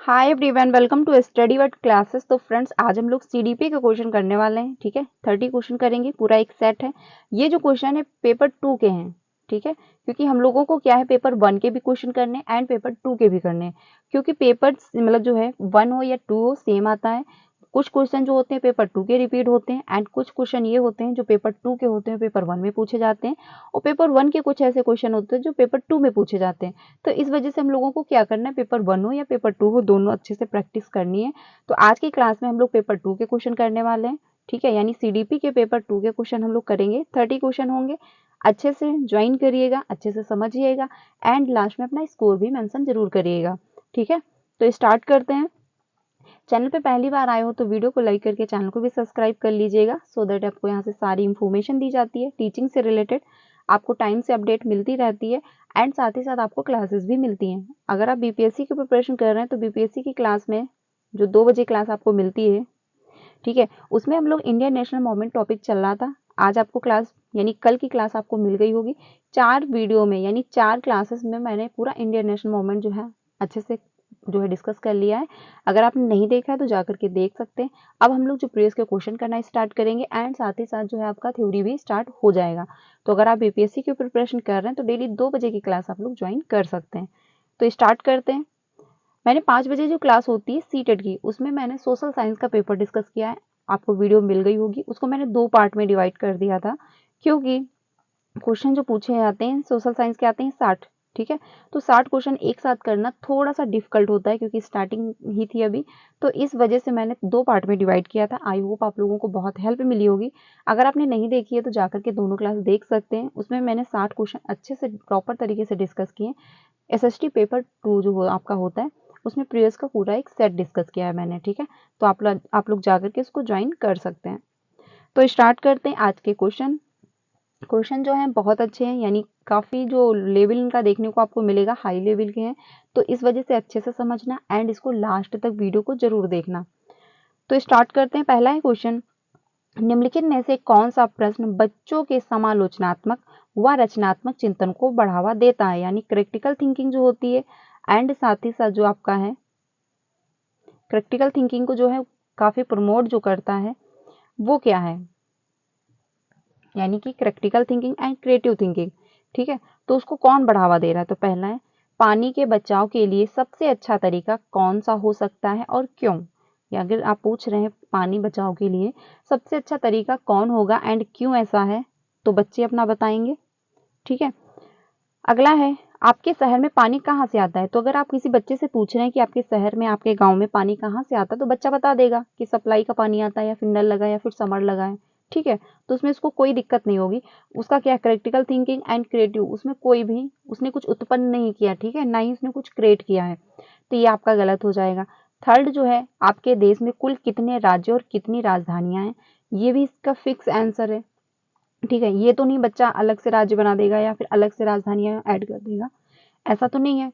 Hi everyone, welcome to study word classes. तो friends, आज हम लोग सीडीपी के क्वेश्चन करने वाले हैं। ठीक है, 30 क्वेश्चन करेंगे, पूरा एक सेट है। ये जो क्वेश्चन है पेपर 2 के हैं। ठीक है, क्योंकि हम लोगों को क्या है, पेपर 1 के भी क्वेश्चन करने हैं एंड पेपर 2 के भी करने हैं। क्योंकि पेपर मतलब जो है 1 हो या 2 हो, सेम आता है। कुछ क्वेश्चन जो होते हैं पेपर 2 के रिपीट होते हैं एंड कुछ क्वेश्चन ये होते हैं जो पेपर 2 के होते हैं पेपर 1 में पूछे जाते हैं। और पेपर 1 के कुछ ऐसे क्वेश्चन होते हैं जो पेपर 2 में पूछे जाते हैं। तो इस वजह से हम लोगों को क्या करना है, पेपर 1 हो या पेपर 2 हो, दोनों अच्छे से प्रैक्टिस करनी है। तो आज की क्लास में हम लोग पेपर 2 के क्वेश्चन करने वाले हैं। ठीक है, यानी सीडीपी के पेपर 2 के क्वेश्चन हम लोग करेंगे। 30 क्वेश्चन होंगे। अच्छे से ज्वाइन करिएगा, अच्छे से समझिएगा एंड लास्ट में अपना स्कोर भी मेंशन जरूर करिएगा। ठीक है, तो स्टार्ट करते हैं। चैनल पे पहली बार आए हो तो वीडियो को लाइक करके चैनल को भी सब्सक्राइब कर लीजिएगा, सो दैट आपको यहाँ से सारी इन्फॉर्मेशन दी जाती है टीचिंग से रिलेटेड। आपको टाइम से अपडेट मिलती रहती है एंड साथ ही साथ आपको क्लासेस भी मिलती हैं। अगर आप बीपीएससी की प्रिपरेशन कर रहे हैं तो बीपीएससी की क्लास में जो 2 बजे क्लास आपको मिलती है, ठीक है, उसमें हम लोग इंडियन नेशनल मूवमेंट टॉपिक चल रहा था। आज आपको क्लास यानी कल की क्लास आपको मिल गई होगी। 4 वीडियो में यानी 4 क्लासेस में मैंने पूरा इंडियन नेशनल मूवमेंट जो है अच्छे से जो है डिस्कस कर लिया है। अगर आपने नहीं देखा है तो जाकर के देख सकते हैं। अब हम लोग जो प्रीवियस के क्वेश्चन करना स्टार्ट करेंगे एंड साथ ही साथ जो है आपका थ्योरी भी स्टार्ट हो जाएगा। तो अगर आप बीपीएससी की प्रिपरेशन कर रहे हैं तो डेली 2 बजे की क्लास आप लोग ज्वाइन कर सकते हैं। तो स्टार्ट करते हैं। मैंने 5 बजे जो क्लास होती है सीटेट की, उसमें मैंने सोशल साइंस का पेपर डिस्कस किया है। आपको वीडियो मिल गई होगी। उसको मैंने 2 पार्ट में डिवाइड कर दिया था, क्योंकि क्वेश्चन जो पूछे जाते हैं सोशल साइंस के आते हैं 60। ठीक है, तो 60 क्वेश्चन एक साथ करना थोड़ा सा डिफिकल्ट होता है, क्योंकि स्टार्टिंग ही थी अभी। तो इस वजह से मैंने 2 पार्ट में डिवाइड किया था। आई होप आप लोगों को बहुत हेल्प मिली होगी। अगर आपने नहीं देखी है तो जाकर के दोनों क्लास देख सकते हैं। उसमें मैंने 60 क्वेश्चन अच्छे से प्रॉपर तरीके से डिस्कस किए। एसएसटी पेपर 2 जो आपका होता है उसमें प्रीवियस का पूरा एक सेट डिस्कस किया है मैंने। ठीक है, तो आप लोग जाकर के इसको ज्वाइन कर सकते हैं। तो स्टार्ट करते हैं आज के क्वेश्चन। क्वेश्चन जो हैं बहुत अच्छे हैं, यानी काफ़ी जो लेवल इनका देखने को आपको मिलेगा हाई लेवल के हैं। तो इस वजह से अच्छे से समझना एंड इसको लास्ट तक वीडियो को जरूर देखना। तो स्टार्ट करते हैं। पहला है क्वेश्चन, निम्नलिखित में से कौन सा प्रश्न बच्चों के समालोचनात्मक व रचनात्मक चिंतन को बढ़ावा देता है, यानी क्रिटिकल थिंकिंग जो होती है एंड साथ ही साथ जो आपका है क्रिटिकल थिंकिंग को जो है काफी प्रमोट जो करता है वो क्या है, यानी कि critical thinking and creative thinking. ठीक है, तो उसको कौन बढ़ावा दे रहा है? तो पहला है, पानी के बचाव के लिए सबसे अच्छा तरीका कौन सा हो सकता है और क्यों? या अगर आप पूछ रहे हैं पानी बचाव के लिए सबसे अच्छा तरीका कौन होगा एंड क्यों ऐसा है, तो बच्चे अपना बताएंगे। ठीक है, अगला है, आपके शहर में पानी कहाँ से आता है? तो अगर आप किसी बच्चे से पूछ रहे हैं कि आपके शहर में आपके गांव में पानी कहाँ से आता है, तो बच्चा बता देगा कि सप्लाई का पानी आता है या फिर नल लगा है या फिर समर लगा है। ठीक है, तो उसमें उसको कोई दिक्कत नहीं होगी। उसका क्या क्रिटिकल थिंकिंग एंड क्रिएटिव, उसमें कोई भी उसने कुछ उत्पन्न नहीं किया। ठीक है, ना ही उसने कुछ क्रिएट किया है, तो ये आपका गलत हो जाएगा। थर्ड जो है, आपके देश में कुल कितने राज्य और कितनी राजधानियां हैं? ये भी इसका फिक्स आंसर है। ठीक है, ये तो नहीं बच्चा अलग से राज्य बना देगा या फिर अलग से राजधानियां ऐड कर देगा, ऐसा तो नहीं है।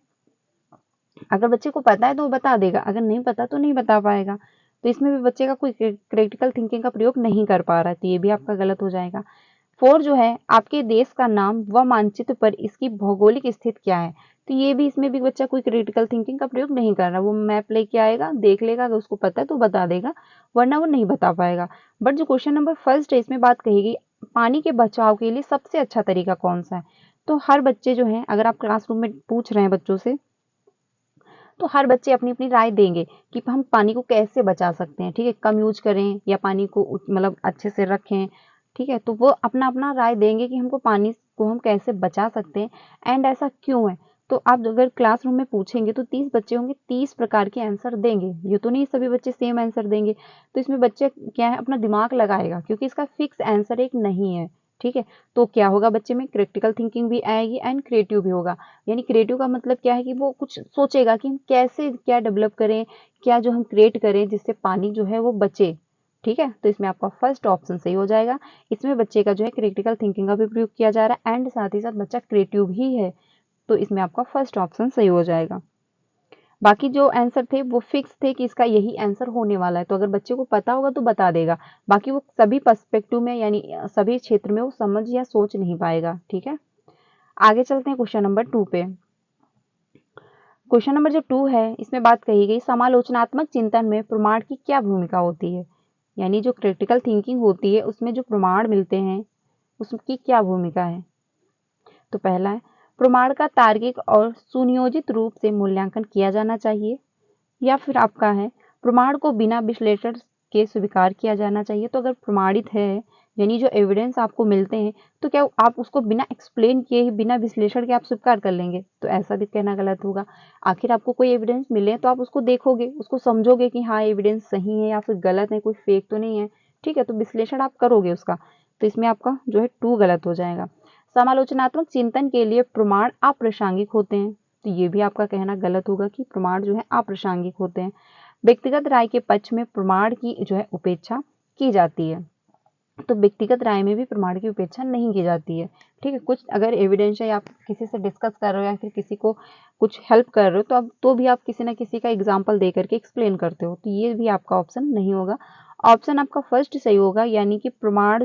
अगर बच्चे को पता है तो वो बता देगा, अगर नहीं पता तो नहीं बता पाएगा। तो इसमें भी बच्चे का कोई क्रिटिकल थिंकिंग का प्रयोग नहीं कर पा रहा है, तो ये भी आपका गलत हो जाएगा। 4 जो है, आपके देश का नाम व मानचित्र पर इसकी भौगोलिक स्थिति क्या है? तो ये भी, इसमें भी बच्चा कोई क्रिटिकल थिंकिंग का प्रयोग नहीं कर रहा। वो मैप लेके आएगा, देख लेगा, अगर उसको पता है तो बता देगा, वरना वो नहीं बता पाएगा। बट जो क्वेश्चन नंबर फर्स्ट है, इसमें बात कही गई पानी के बचाव के लिए सबसे अच्छा तरीका कौन सा है? तो हर बच्चे जो है, अगर आप क्लासरूम में पूछ रहे हैं बच्चों से, तो हर बच्चे अपनी अपनी राय देंगे कि हम पानी को कैसे बचा सकते हैं। ठीक है, कम यूज करें या पानी को मतलब अच्छे से रखें। ठीक है, तो वो अपना अपना राय देंगे कि हमको पानी को हम कैसे बचा सकते हैं एंड ऐसा क्यों है। तो आप अगर क्लासरूम में पूछेंगे तो 30 बच्चे होंगे, 30 प्रकार के आंसर देंगे। ये तो नहीं सभी बच्चे सेम आंसर देंगे। तो इसमें बच्चे क्या है, अपना दिमाग लगाएगा, क्योंकि इसका फिक्स आंसर एक नहीं है। ठीक है, तो क्या होगा, बच्चे में क्रिटिकल थिंकिंग भी आएगी एंड क्रिएटिव भी होगा। यानी क्रिएटिव का मतलब क्या है कि वो कुछ सोचेगा कि हम कैसे क्या डेवलप करें, क्या जो हम क्रिएट करें जिससे पानी जो है वो बचे। ठीक है, तो इसमें आपका फर्स्ट ऑप्शन सही हो जाएगा। इसमें बच्चे का जो है क्रिटिकल थिंकिंग का भी प्रयोग किया जा रहा है एंड साथ ही साथ बच्चा क्रिएटिव भी है, तो इसमें आपका फर्स्ट ऑप्शन सही हो जाएगा। बाकी जो आंसर थे वो फिक्स थे कि इसका यही आंसर होने वाला है, तो अगर बच्चे को पता होगा तो बता देगा। बाकी वो सभी पर्सपेक्टिव में यानी सभी क्षेत्र में वो समझ या सोच नहीं पाएगा। ठीक है, आगे चलते हैं क्वेश्चन नंबर 2 पे। क्वेश्चन नंबर जो 2 है, इसमें बात कही गई समालोचनात्मक चिंतन में प्रमाण की क्या भूमिका होती है। यानी जो क्रिटिकल थिंकिंग होती है उसमें जो प्रमाण मिलते हैं उसकी क्या भूमिका है। तो पहला है, प्रमाण का तार्किक और सुनियोजित रूप से मूल्यांकन किया जाना चाहिए। या फिर आपका है, प्रमाण को बिना विश्लेषण के स्वीकार किया जाना चाहिए। तो अगर प्रमाणित है यानी जो एविडेंस आपको मिलते हैं तो क्या आप उसको बिना एक्सप्लेन किए ही, बिना विश्लेषण के आप स्वीकार कर लेंगे? तो ऐसा भी कहना गलत होगा। आखिर आपको कोई एविडेंस मिले तो आप उसको देखोगे, उसको समझोगे कि हाँ एविडेंस सही है या फिर गलत है, कोई फेक तो नहीं है, ठीक है, तो विश्लेषण आप करोगे उसका। तो इसमें आपका जो है 2 गलत हो जाएगा। समालोचनात्मक चिंतन के लिए प्रमाण अप्रासंगिक होते हैं। तो ये भी आपका कहना गलत होगा कि प्रमाण जो है अप्रासंगिक होते हैं। व्यक्तिगत राय के पक्ष में प्रमाण की जो है उपेक्षा की जाती है। तो व्यक्तिगत राय में भी प्रमाण की उपेक्षा नहीं की जाती है, ठीक है। कुछ अगर एविडेंस है, आप किसी से डिस्कस कर रहे हो या फिर किसी को कुछ हेल्प कर रहे हो, तो भी आप किसी ना किसी का एग्जाम्पल दे करके एक्सप्लेन करते हो। तो ये भी आपका ऑप्शन नहीं होगा। ऑप्शन आपका फर्स्ट सही होगा, यानी कि प्रमाण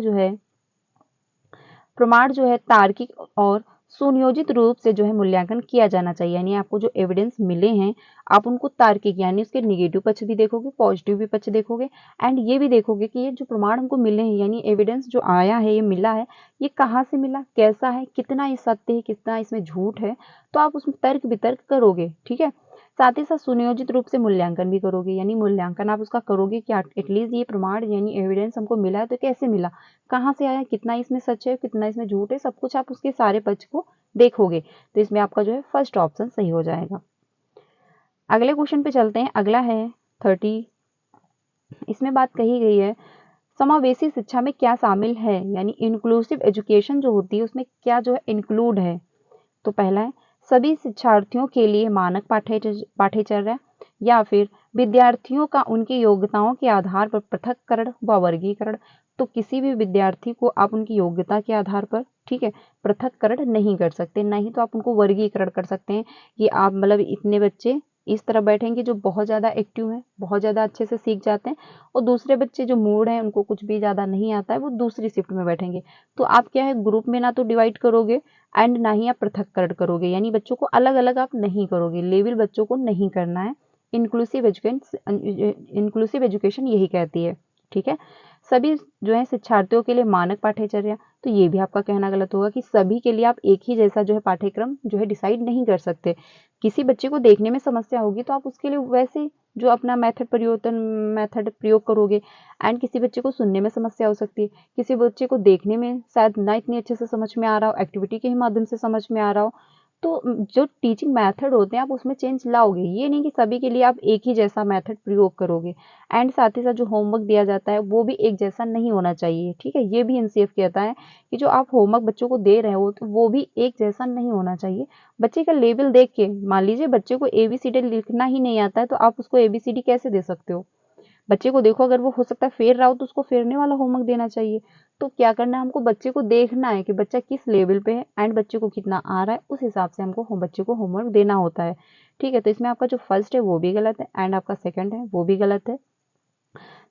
जो है तार्किक और सुनियोजित रूप से जो है मूल्यांकन किया जाना चाहिए। यानी आपको जो एविडेंस मिले हैं आप उनको तार्किक यानी उसके निगेटिव पक्ष भी देखोगे, पॉजिटिव भी पक्ष देखोगे, एंड ये भी देखोगे कि ये जो प्रमाण हमको मिले हैं यानी एविडेंस जो आया है, ये मिला है, ये कहाँ से मिला, कैसा है, कितना ये सत्य है, कितना इसमें झूठ है। तो आप उसमें तर्क वितर्क करोगे, ठीक है। साथ ही साथ सुनियोजित रूप से मूल्यांकन भी करोगे, यानी मूल्यांकन आप उसका करोगे कि एटलीस्ट ये प्रमाण यानी एविडेंस हमको मिला है तो कैसे मिला, कहाँ से आया, कितना इसमें सच है, कितना इसमें झूठ है, सब कुछ आप उसके सारे पक्ष को देखोगे। तो इसमें आपका जो है फर्स्ट ऑप्शन सही हो जाएगा। अगले क्वेश्चन पे चलते हैं। अगला है 30। इसमें बात कही गई है समावेशी शिक्षा में क्या शामिल है, यानी इंक्लूसिव एजुकेशन जो होती है उसमें क्या जो है इंक्लूड है। तो पहला है, सभी शिक्षार्थियों के लिए मानक पाठ्यचर्या, या फिर विद्यार्थियों का उनकी योग्यताओं के आधार पर पृथक्करण व वर्गीकरण। तो किसी भी विद्यार्थी को आप उनकी योग्यता के आधार पर, ठीक है, पृथक्करण नहीं कर सकते, नहीं तो आप उनको वर्गीकरण कर सकते हैं कि आप मतलब इतने बच्चे इस तरह बैठेंगे जो बहुत ज़्यादा एक्टिव हैं, बहुत ज़्यादा अच्छे से सीख जाते हैं, और दूसरे बच्चे जो मूड हैं उनको कुछ भी ज़्यादा नहीं आता है, वो दूसरी शिफ्ट में बैठेंगे। तो आप क्या है, ग्रुप में ना तो डिवाइड करोगे एंड ना ही आप पृथक्करण करोगे, यानी बच्चों को अलग अलग आप नहीं करोगे, लेवल बच्चों को नहीं करना है। इंक्लूसिव एजुकेशन यही कहती है, ठीक है। सभी जो है शिक्षार्थियों के लिए मानक पाठ्यचर्या, तो ये भी आपका कहना गलत होगा कि सभी के लिए आप एक ही जैसा जो है पाठ्यक्रम जो है डिसाइड नहीं कर सकते। किसी बच्चे को देखने में समस्या होगी तो आप उसके लिए वैसे जो अपना मेथड प्रयोग करोगे, एंड किसी बच्चे को सुनने में समस्या हो सकती है, किसी बच्चे को देखने में शायद ना इतनी अच्छे से समझ में आ रहा हो, एक्टिविटी के ही माध्यम से समझ में आ रहा हो। तो जो टीचिंग मेथड होते हैं आप उसमें चेंज लाओगे, ये नहीं कि सभी के लिए आप एक ही जैसा मेथड प्रयोग करोगे। एंड साथ ही साथ जो होमवर्क दिया जाता है वो भी एक जैसा नहीं होना चाहिए, ठीक है। ये भी एनसीएफ कहता है कि जो आप होमवर्क बच्चों को दे रहे हो तो वो भी एक जैसा नहीं होना चाहिए। बच्चे का लेवल देख के, मान लीजिए बच्चे को एबीसीडी लिखना ही नहीं आता है तो आप उसको एबीसीडी कैसे दे सकते हो? बच्चे को देखो, अगर वो हो सकता है फेर रहा हो तो उसको फेरने वाला होमवर्क देना चाहिए। तो क्या करना है, हमको बच्चे को देखना है कि बच्चा किस लेवल पे है एंड बच्चे को कितना आ रहा है, उस हिसाब से हमको बच्चे को होमवर्क देना होता है, ठीक है। तो इसमें आपका जो फर्स्ट है वो भी गलत है एंड आपका सेकंड है वो भी गलत है।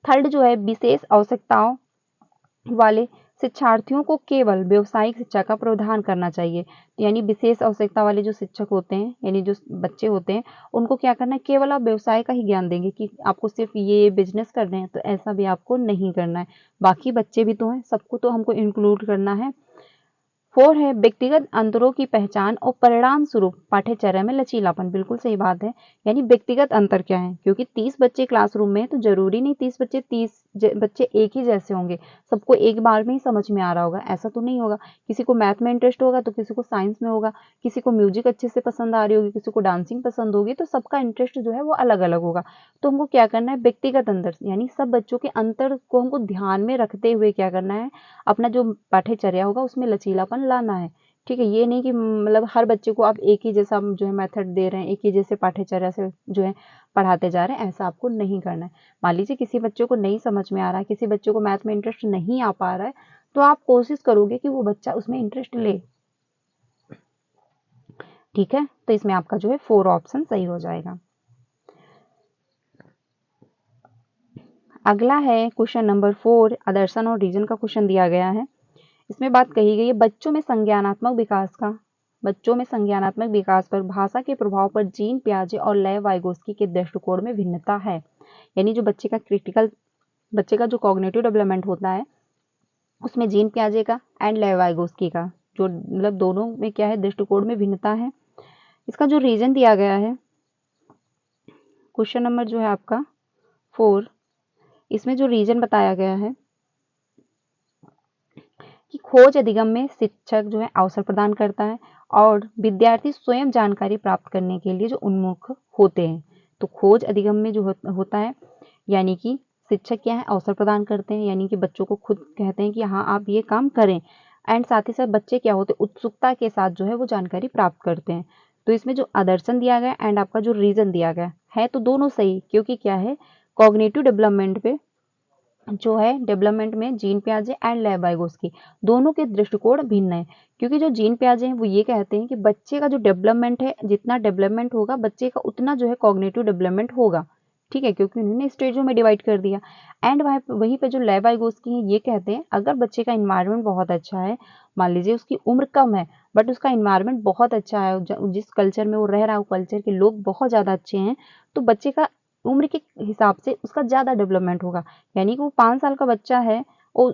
थर्ड जो है, विशेष आवश्यकताओं वाले शिक्षार्थियों को केवल व्यावसायिक शिक्षा का प्रावधान करना चाहिए। यानी विशेष आवश्यकता वाले जो शिक्षक होते हैं यानी जो बच्चे होते हैं उनको क्या करना है, केवल आप व्यवसाय का ही ज्ञान देंगे कि आपको सिर्फ ये बिजनेस करने हैं, तो ऐसा भी आपको नहीं करना है। बाकी बच्चे भी तो हैं, सबको तो हमको इंक्लूड करना है। 4 है, व्यक्तिगत अंतरों की पहचान और परिणाम स्वरूप पाठ्यचर्या में लचीलापन। बिल्कुल सही बात है। यानी व्यक्तिगत अंतर क्या है, क्योंकि 30 बच्चे क्लासरूम में तो जरूरी नहीं 30 बच्चे एक ही जैसे होंगे, सबको एक बार में ही समझ में आ रहा होगा, ऐसा तो नहीं होगा। किसी को मैथ में इंटरेस्ट होगा तो किसी को साइंस में होगा, किसी को म्यूजिक अच्छे से पसंद आ रही होगी, किसी को डांसिंग पसंद होगी, तो सबका इंटरेस्ट जो है वो अलग अलग होगा। तो हमको क्या करना है, व्यक्तिगत अंतर यानी सब बच्चों के अंतर को हमको ध्यान में रखते हुए क्या करना है, अपना जो पाठ्यचर्या होगा उसमें लचीलापन लाना है, ठीक है। ये नहीं कि मतलब हर बच्चे को आप एक ही जैसा जो है मेथड दे रहे हैं, एक ही जैसे पाठ्यचर्या से जो है पढ़ाते जा रहे हैं, ऐसा आपको नहीं करना है। मान लीजिए किसी बच्चे को नहीं समझ में आ रहा है, किसी बच्चे को मैथ में इंटरेस्ट नहीं आ पा रहा है, तो आप कोशिश करोगे कि वो बच्चा उसमें इंटरेस्ट ले, ठीक है। तो इसमें आपका जो है 4 ऑप्शन सही हो जाएगा। अगला है क्वेश्चन नंबर 4, आदर्शन और रीजन का क्वेश्चन दिया गया है। इसमें बात कही गई है बच्चों में संज्ञानात्मक विकास का बच्चों में संज्ञानात्मक विकास पर भाषा के प्रभाव पर जीन पियाजे और लेव वाइगोस्की के दृष्टिकोण में भिन्नता है। यानी जो बच्चे का जो कॉग्निटिव डेवलपमेंट होता है उसमें जीन पियाजे का एंड लेव वाइगोस्की का जो मतलब दोनों में क्या है, दृष्टिकोण में भिन्नता है। इसका जो रीजन दिया गया है क्वेश्चन नंबर जो है आपका 4, इसमें जो रीजन बताया गया है कि खोज अधिगम में शिक्षक जो है अवसर प्रदान करता है और विद्यार्थी स्वयं जानकारी प्राप्त करने के लिए जो उन्मुख होते हैं। तो खोज अधिगम में जो होता है यानी कि शिक्षक क्या है, अवसर प्रदान करते हैं, यानी कि बच्चों को खुद कहते हैं कि हाँ आप ये काम करें, एंड साथ ही साथ बच्चे क्या होते हैं, उत्सुकता के साथ जो है वो जानकारी प्राप्त करते हैं। तो इसमें जो आदर्शन दिया गया एंड आपका जो रीजन दिया गया है तो दोनों सही, क्योंकि क्या है कॉग्निटिव डेवलपमेंट पे जो है डेवलपमेंट में जीन पियाजे एंड लेव वाइगोस्की दोनों के दृष्टिकोण भिन्न है। क्योंकि जो जीन पियाजे हैं वो ये कहते हैं कि बच्चे का जो डेवलपमेंट है, जितना डेवलपमेंट होगा बच्चे का उतना जो है कॉग्निटिव डेवलपमेंट होगा, ठीक है, क्योंकि उन्होंने स्टेजों में डिवाइड कर दिया। एंड वहीं पे जो लेव वाइगोस्की हैं ये कहते हैं अगर बच्चे का इन्वायरमेंट बहुत अच्छा है, मान लीजिए उसकी उम्र कम है बट उसका इन्वायरमेंट बहुत अच्छा है, जिस कल्चर में वो रह रहा है वो कल्चर के लोग बहुत ज़्यादा अच्छे हैं, तो बच्चे का उम्र के हिसाब से उसका ज़्यादा डेवलपमेंट होगा। यानी कि वो 5 साल का बच्चा है, वो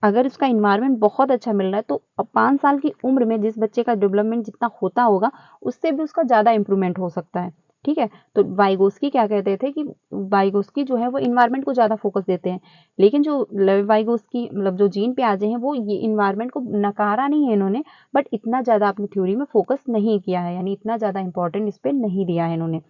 अगर उसका इन्वायरमेंट बहुत अच्छा मिल रहा है तो 5 साल की उम्र में जिस बच्चे का डेवलपमेंट जितना होता होगा उससे भी उसका ज़्यादा इम्प्रूवमेंट हो सकता है, ठीक है। तो वाइगोस्की क्या कहते थे कि वाइगोस्की जो है वो इन्वायरमेंट को ज़्यादा फोकस देते हैं, लेकिन जो वाइगोस्की मतलब जो जीन पियाजे हैं वो ये इन्वायरमेंट को नकारा नहीं है इन्होंने, बट इतना ज़्यादा अपनी थ्योरी में फोकस नहीं किया है, यानी इतना ज़्यादा इंपॉर्टेंट इस पर नहीं दिया है इन्होंने।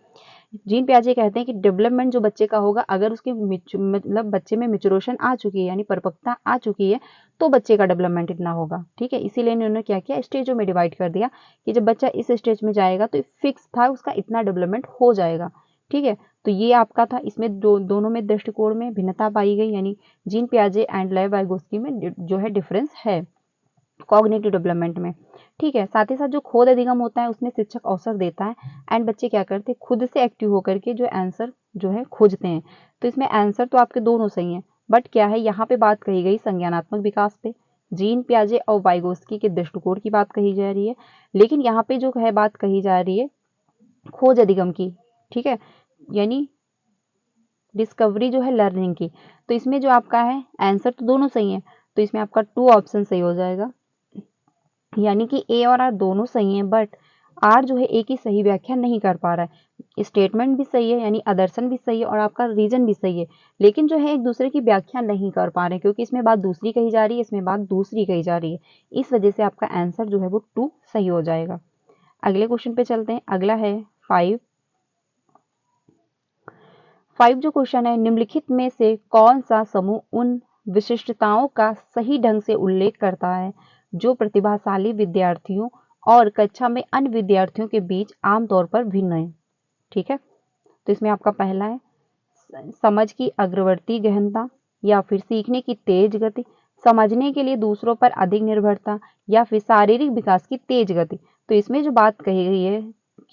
जीन पियाजे कहते हैं कि डेवलपमेंट जो बच्चे का होगा अगर उसके मतलब बच्चे में मेच्योरेशन आ चुकी है यानी परिपक्वता आ चुकी है तो बच्चे का डेवलपमेंट इतना होगा, ठीक है। इसीलिए इन्होंने क्या किया, स्टेजों में डिवाइड कर दिया कि जब बच्चा इस स्टेज में जाएगा तो फिक्स था उसका इतना डेवलपमेंट हो जाएगा, ठीक है। तो ये आपका था, इसमें दोनों में दृष्टिकोण में भिन्नता पाई गई, यानी जीन पियाजे एंड लेव वाइगोस्की में जो है डिफरेंस है कॉग्निटिव डेवलपमेंट में, ठीक है। साथ ही साथ जो खोज अधिगम होता है उसमें शिक्षक अवसर देता है एंड बच्चे क्या करते हैं खुद से एक्टिव होकर के जो आंसर जो है खोजते हैं। तो इसमें आंसर तो आपके दोनों सही हैं, बट क्या है यहाँ पे बात कही गई संज्ञानात्मक विकास पे, जीन पियाजे और वाइगोस्की के दृष्टिकोण की बात कही जा रही है, लेकिन यहाँ पे जो है बात कही जा रही है खोज अधिगम की, ठीक है, यानी डिस्कवरी जो है लर्निंग की। तो इसमें जो आपका है आंसर तो दोनों सही है, तो इसमें आपका 2 ऑप्शन सही हो जाएगा, यानी कि ए और आर दोनों सही हैं, बट आर जो है ए की सही व्याख्या नहीं कर पा रहा है। स्टेटमेंट भी सही है यानी आदर्शन भी सही है और आपका रीजन भी सही है, लेकिन जो है एक दूसरे की व्याख्या नहीं कर पा रहे क्योंकि इसमें बात दूसरी कही जा रही है, इसमें बात दूसरी कही जा रही है, इस वजह से आपका आंसर जो है वो 2 सही हो जाएगा। अगले क्वेश्चन पे चलते हैं, अगला है 5। जो क्वेश्चन है, निम्नलिखित में से कौन सा समूह उन विशिष्टताओं का सही ढंग से उल्लेख करता है जो प्रतिभाशाली विद्यार्थियों और कक्षा में अन्य विद्यार्थियों के बीच आमतौर पर भिन्न है, ठीक है। तो इसमें आपका पहला है समझ की अग्रवर्ती गहनता, या फिर सीखने की तेज गति, समझने के लिए दूसरों पर अधिक निर्भरता, या फिर शारीरिक विकास की तेज गति। तो इसमें जो बात कही गई है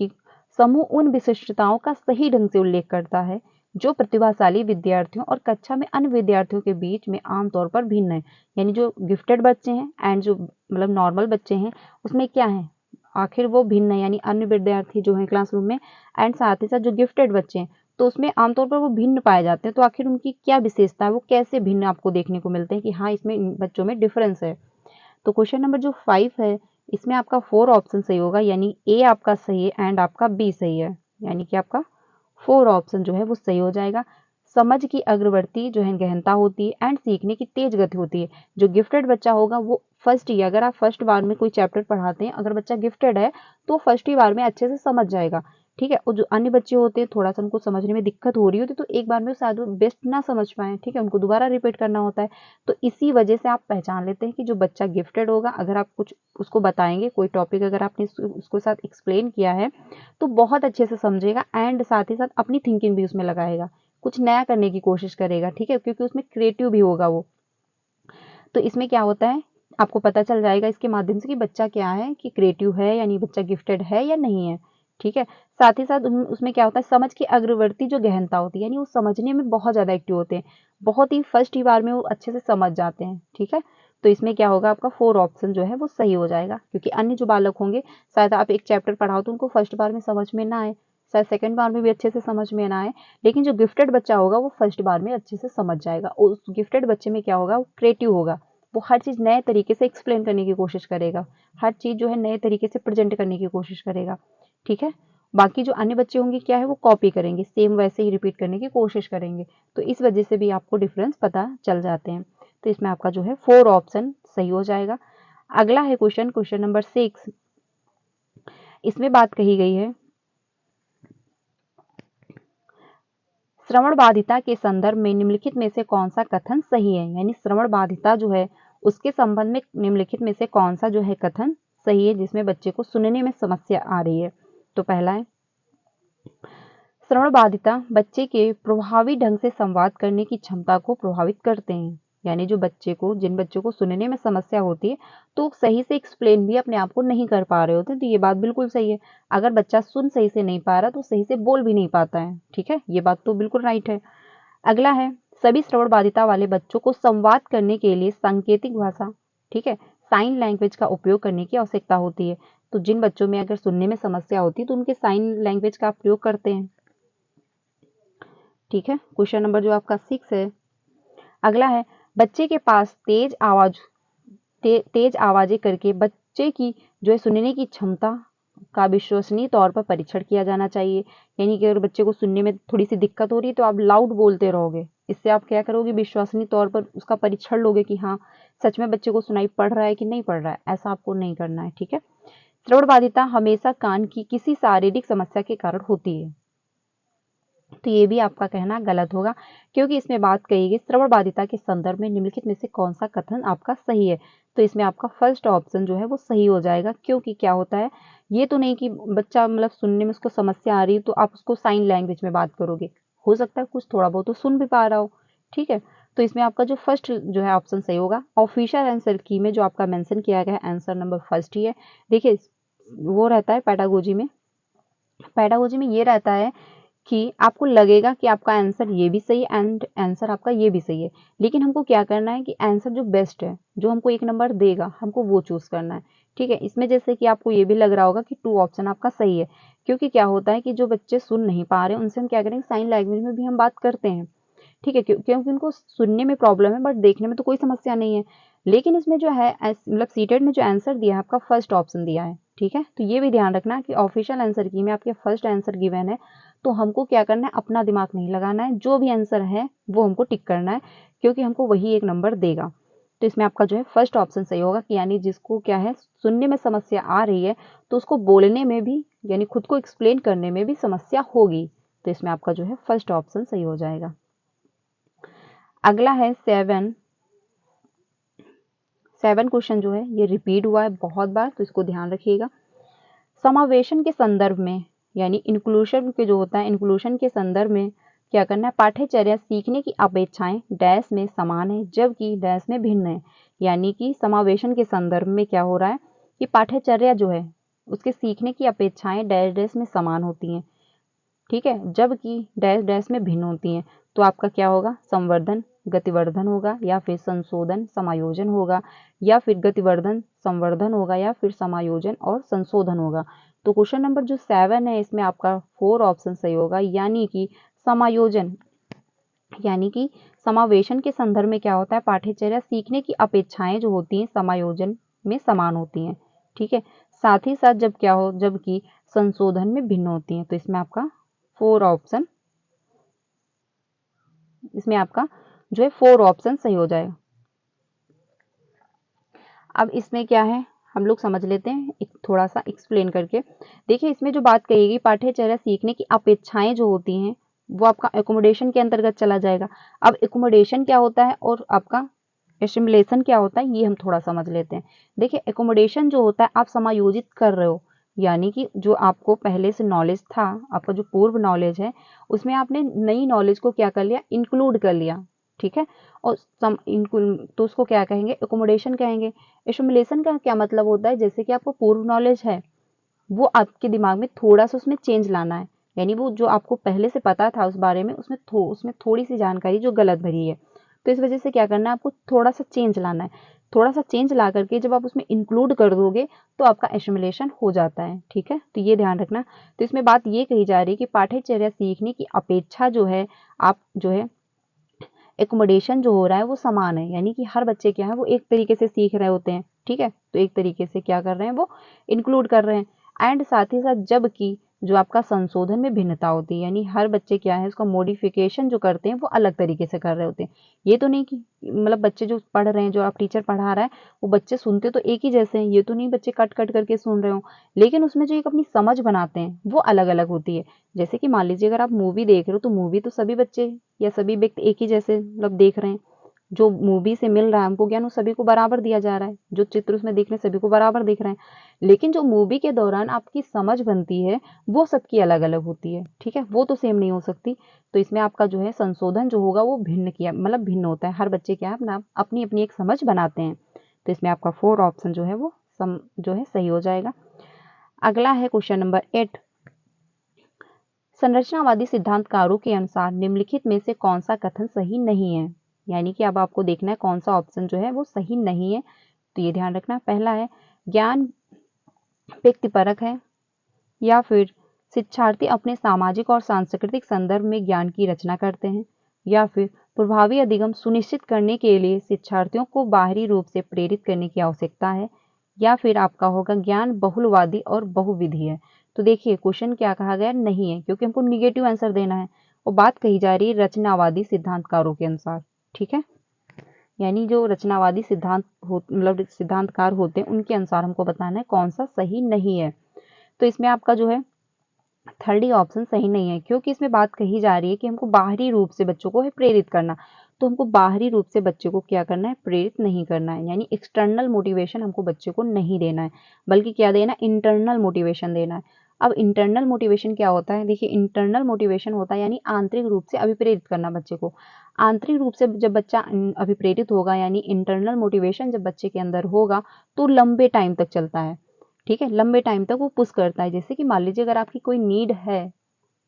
कि समूह उन विशिष्टताओं का सही ढंग से उल्लेख करता है जो प्रतिभाशाली विद्यार्थियों और कक्षा में अन्य विद्यार्थियों के बीच में आमतौर पर भिन्न है, यानी जो गिफ्टेड बच्चे हैं एंड जो मतलब नॉर्मल बच्चे हैं उसमें क्या है आखिर वो भिन्न है, यानी अन्य विद्यार्थी जो है क्लासरूम में एंड साथ ही साथ जो गिफ्टेड बच्चे हैं तो उसमें आमतौर पर वो भिन्न पाए जाते हैं। तो आखिर उनकी क्या विशेषता है, वो कैसे भिन्न आपको देखने को मिलते हैं कि हाँ इसमें इन बच्चों में डिफरेंस है। तो क्वेश्चन नंबर जो 5 है इसमें आपका 4 ऑप्शन सही होगा, यानी ए आपका सही है एंड आपका बी सही है, यानी कि आपका 4 ऑप्शन जो है वो सही हो जाएगा। समझ की अग्रवर्ती जो है गहनता होती है एंड सीखने की तेज गति होती है। जो गिफ्टेड बच्चा होगा वो फर्स्ट ही, अगर आप फर्स्ट बार में कोई चैप्टर पढ़ाते हैं अगर बच्चा गिफ्टेड है तो फर्स्ट ही बार में अच्छे से समझ जाएगा, ठीक है। और जो अन्य बच्चे होते हैं थोड़ा सा उनको समझने में दिक्कत हो रही होती है तो एक बार में शायद वो बेस्ट ना समझ पाए, ठीक है, उनको दोबारा रिपीट करना होता है। तो इसी वजह से आप पहचान लेते हैं कि जो बच्चा गिफ्टेड होगा अगर आप कुछ उसको बताएंगे, कोई टॉपिक अगर आपने उसको साथ एक्सप्लेन किया है तो बहुत अच्छे से समझेगा एंड साथ ही साथ अपनी थिंकिंग भी उसमें लगाएगा, कुछ नया करने की कोशिश करेगा, ठीक है, क्योंकि उसमें क्रिएटिव भी होगा वो। तो इसमें क्या होता है आपको पता चल जाएगा इसके माध्यम से कि बच्चा क्या है कि क्रिएटिव है यानी बच्चा गिफ्टेड है या नहीं है, ठीक है। साथ ही साथ उसमें क्या होता है समझ की अग्रवर्ती जो गहनता होती है, यानी वो समझने में बहुत ज़्यादा एक्टिव होते हैं, बहुत ही फर्स्ट ही बार में वो अच्छे से समझ जाते हैं, ठीक है। तो इसमें क्या होगा, आपका 4 ऑप्शन जो है वो सही हो जाएगा। क्योंकि अन्य जो बालक होंगे, शायद आप एक चैप्टर पढ़ाओ तो उनको फर्स्ट बार में समझ में ना आए, शायद सेकंड बार में भी अच्छे से समझ में ना आए, लेकिन जो गिफ्टेड बच्चा होगा वो फर्स्ट बार में अच्छे से समझ जाएगा। उस गिफ्टेड बच्चे में क्या होगा, वो क्रिएटिव होगा, वो हर चीज़ नए तरीके से एक्सप्लेन करने की कोशिश करेगा, हर चीज़ जो है नए तरीके से प्रेजेंट करने की कोशिश करेगा। ठीक है, बाकी जो अन्य बच्चे होंगे क्या है, वो कॉपी करेंगे, सेम वैसे ही रिपीट करने की कोशिश करेंगे। तो इस वजह से भी आपको डिफरेंस पता चल जाते हैं। तो इसमें आपका जो है 4 ऑप्शन सही हो जाएगा। अगला है क्वेश्चन नंबर 6। इसमें बात कही गई है श्रवण बाधिता के संदर्भ में निम्नलिखित में से कौन सा कथन सही है। यानी श्रवण बाधिता जो है उसके संबंध में निम्नलिखित में से कौन सा जो है कथन सही है, जिसमें बच्चे को सुनने में समस्या आ रही है। तो पहला है, श्रवण बाधिता बच्चे के प्रभावी ढंग से संवाद करने की क्षमता को प्रभावित करते हैं। यानी जो बच्चे को, जिन बच्चों को सुनने में समस्या होती है तो सही से एक्सप्लेन भी अपने आप को नहीं कर पा रहे होते, तो ये बात बिल्कुल सही है। अगर बच्चा सुन सही से नहीं पा रहा तो सही से बोल भी नहीं पाता है। ठीक है, ये बात तो बिल्कुल राइट है। अगला है, सभी श्रवण बाधिता वाले बच्चों को संवाद करने के लिए सांकेतिक भाषा, ठीक है, साइन लैंग्वेज का उपयोग करने की आवश्यकता होती है। तो जिन बच्चों में अगर सुनने में समस्या होती है तो उनके साइन लैंग्वेज का प्रयोग करते हैं। ठीक है, क्वेश्चन नंबर जो आपका 6 है। अगला है, बच्चे के पास तेज आवाजें करके बच्चे की जो है सुनने की क्षमता का विश्वसनीय तौर पर परीक्षण किया जाना चाहिए। यानी कि अगर बच्चे को सुनने में थोड़ी सी दिक्कत हो रही है तो आप लाउड बोलते रहोगे, इससे आप क्या करोगे, विश्वसनीय तौर पर उसका परीक्षण लोगे कि हाँ सच में बच्चे को सुनाई पड़ रहा है कि नहीं पड़ रहा है। ऐसा आपको नहीं करना है। ठीक है, श्रवण बाधिता हमेशा कान की किसी शारीरिक समस्या के कारण होती है, तो ये भी आपका कहना गलत होगा, क्योंकि इसमें बात कही गई श्रवण बाधिता के संदर्भ में निम्नलिखित में से कौन सा कथन आपका सही है। तो इसमें आपका फर्स्ट ऑप्शन जो है वो सही हो जाएगा। क्योंकि क्या होता है, ये तो नहीं कि बच्चा मतलब सुनने में उसको समस्या आ रही है तो आप उसको साइन लैंग्वेज में बात करोगे, हो सकता है कुछ थोड़ा बहुत तो सुन भी पा रहा हो। ठीक है, तो इसमें आपका जो फर्स्ट जो है ऑप्शन सही होगा। ऑफिशियल आंसर की में जो आपका मेंशन किया गया है आंसर नंबर फर्स्ट ही है। देखिए वो रहता है पैडागोजी में ये रहता है कि आपको लगेगा कि आपका आंसर ये भी सही है एंड आंसर आपका ये भी सही है, लेकिन हमको क्या करना है कि आंसर जो बेस्ट है, जो हमको 1 नंबर देगा, हमको वो चूज करना है। ठीक है, इसमें जैसे कि आपको ये भी लग रहा होगा कि 2 ऑप्शन आपका सही है, क्योंकि क्या होता है कि जो बच्चे सुन नहीं पा रहे हैं उनसे हम क्या करेंगे, साइन लैंग्वेज में भी हम बात करते हैं। ठीक है, क्योंकि उनको सुनने में प्रॉब्लम है बट देखने में तो कोई समस्या नहीं है। लेकिन इसमें जो है मतलब सीटेट ने जो आंसर दिया है आपका फर्स्ट ऑप्शन दिया है। ठीक है, तो ये भी ध्यान रखना कि ऑफिशियल आंसर की में आपके फर्स्ट आंसर गिवन है, तो हमको क्या करना है, अपना दिमाग नहीं लगाना है, जो भी आंसर है वो हमको टिक करना है, क्योंकि हमको वही 1 नंबर देगा। तो इसमें आपका जो है फर्स्ट ऑप्शन सही होगा कि यानी जिसको क्या है सुनने में समस्या आ रही है तो उसको बोलने में भी यानी खुद को एक्सप्लेन करने में भी समस्या होगी। तो इसमें आपका जो है फर्स्ट ऑप्शन सही हो जाएगा। अगला है 7 क्वेश्चन जो है ये रिपीट हुआ है बहुत बार, तो इसको ध्यान रखिएगा। समावेशन के संदर्भ में यानी इंक्लूशन के जो होता है, इंक्लूशन के संदर्भ में क्या करना है, पाठ्यचर्या सीखने की अपेक्षाएं डैश में समान है जबकि डैश में भिन्न है। यानी कि समावेशन के संदर्भ में क्या हो रहा है कि पाठ्यचर्या जो है उसके सीखने की अपेक्षाएं डैश डैश में समान होती हैं। ठीक है, जबकि डैश डैश में भिन्न होती हैं। तो आपका क्या होगा, संवर्धन गतिवर्धन होगा या फिर संशोधन समायोजन होगा या फिर गतिवर्धन संवर्धन होगा या फिर समायोजन और संशोधन होगा। तो क्वेश्चन नंबर जो 7 है इसमें आपका 4 ऑप्शन सही होगा, यानी कि समायोजन, यानी कि समावेशन के संदर्भ में क्या होता है, पाठ्यचर्या सीखने की अपेक्षाएं जो होती हैं समायोजन में समान होती हैं। ठीक है, साथ ही साथ जब क्या हो, जबकि संशोधन में भिन्न होती हैं। तो इसमें आपका 4 ऑप्शन, इसमें आपका जो है 4 ऑप्शन सही हो जाएगा। अब इसमें क्या है हम लोग समझ लेते हैं एक थोड़ा सा एक्सप्लेन करके। देखिए इसमें जो बात कही गई पाठ्यचर्या सीखने की अपेक्षाएं जो होती हैं वो आपका एकोमोडेशन के अंतर्गत चला जाएगा। अब एकोमोडेशन क्या होता है और आपका एसिमिलेशन क्या होता है ये हम थोड़ा समझ लेते हैं। देखिए एकोमोडेशन जो होता है आप समायोजित कर रहे हो, यानी कि जो आपको पहले से नॉलेज था, आपका जो पूर्व नॉलेज है उसमें आपने नई नॉलेज को क्या कर लिया, इंक्लूड कर लिया। ठीक है, और तो उसको क्या कहेंगे, एकोमोडेशन कहेंगे। एसिमिलेशन का क्या मतलब होता है, जैसे कि आपको पूर्व नॉलेज है वो आपके दिमाग में थोड़ा सा उसमें चेंज लाना है, यानी वो जो आपको पहले से पता था उस बारे में उसमें थोड़ी सी जानकारी जो गलत भरी है, तो इस वजह से क्या करना है आपको थोड़ा सा चेंज लाना है। थोड़ा सा चेंज ला करके जब आप उसमें इंक्लूड कर दोगे तो आपका एसिमिलेशन हो जाता है, ठीक है। तो ये ध्यान रखना। तो इसमें बात ये कही जा रही है कि पाठ्यचर्या सीखने की अपेक्षा जो है आप जो है एकोमोडेशन जो हो रहा है वो समान है, यानी कि हर बच्चे क्या है वो एक तरीके से सीख रहे होते हैं, ठीक है। तो एक तरीके से क्या कर रहे हैं वो इंक्लूड कर रहे हैं। एंड साथ ही साथ जबकि जो आपका संशोधन में भिन्नता होती है, यानी हर बच्चे क्या है उसका मॉडिफिकेशन जो करते हैं वो अलग तरीके से कर रहे होते हैं। ये तो नहीं कि मतलब बच्चे जो पढ़ रहे हैं, जो आप टीचर पढ़ा रहा है वो बच्चे सुनते तो एक ही जैसे हैं, ये तो नहीं बच्चे कट कट करके सुन रहे हो, लेकिन उसमें जो एक अपनी समझ बनाते हैं वो अलग अलग होती है। जैसे कि मान लीजिए अगर आप मूवी देख रहे हो तो मूवी तो सभी बच्चे या सभी व्यक्ति एक ही जैसे मतलब देख रहे हैं, जो मूवी से मिल रहा है हमको ज्ञान वो सभी को बराबर दिया जा रहा है, जो चित्र उसमें देख रहे हैं सभी को बराबर दिख रहे हैं, लेकिन जो मूवी के दौरान आपकी समझ बनती है वो सबकी अलग अलग होती है, ठीक है, वो तो सेम नहीं हो सकती। तो इसमें आपका जो है संशोधन जो होगा वो भिन्न किया मतलब भिन्न होता है, हर बच्चे क्या है अपना अपनी अपनी एक समझ बनाते हैं। तो इसमें आपका 4 ऑप्शन जो है वो जो है सही हो जाएगा। अगला है क्वेश्चन नंबर 8। संरचनावादी सिद्धांतकारों के अनुसार निम्नलिखित में से कौन सा कथन सही नहीं है, यानी कि अब आपको देखना है कौन सा ऑप्शन जो है वो सही नहीं है। तो ये ध्यान रखना। पहला है ज्ञान व्यक्तिपरक है, या फिर शिक्षार्थी अपने सामाजिक और सांस्कृतिक संदर्भ में ज्ञान की रचना करते हैं, या फिर प्रभावी अधिगम सुनिश्चित करने के लिए शिक्षार्थियों को बाहरी रूप से प्रेरित करने की आवश्यकता है, या फिर आपका होगा ज्ञान बहुलवादी और बहुविधि है। तो देखिए क्वेश्चन क्या कहा गया, नहीं है, क्योंकि हमको निगेटिव आंसर देना है और बात कही जा रही है रचनावादी सिद्धांतकारों के अनुसार, ठीक है। यानी जो रचनावादी सिद्धांत मतलब सिद्धांतकार होते हैं उनके अनुसार हमको बताना है कौन सा सही नहीं है। तो इसमें आपका जो है थर्ड ही ऑप्शन सही नहीं है, क्योंकि इसमें बात कही जा रही है कि हमको बाहरी रूप से बच्चों को है प्रेरित करना। तो हमको बाहरी रूप से बच्चे को क्या करना है, प्रेरित नहीं करना है, यानी एक्सटर्नल मोटिवेशन हमको बच्चे को नहीं देना है, बल्कि क्या देना है, इंटरनल मोटिवेशन देना है। अब इंटरनल मोटिवेशन क्या होता है, देखिए इंटरनल मोटिवेशन होता है यानी आंतरिक रूप से अभिप्रेरित करना बच्चे को। आंतरिक रूप से जब बच्चा अभिप्रेरित होगा यानी इंटरनल मोटिवेशन जब बच्चे के अंदर होगा तो लंबे टाइम तक चलता है, ठीक है, लंबे टाइम तक वो पुश करता है। जैसे कि मान लीजिए अगर आपकी कोई नीड है,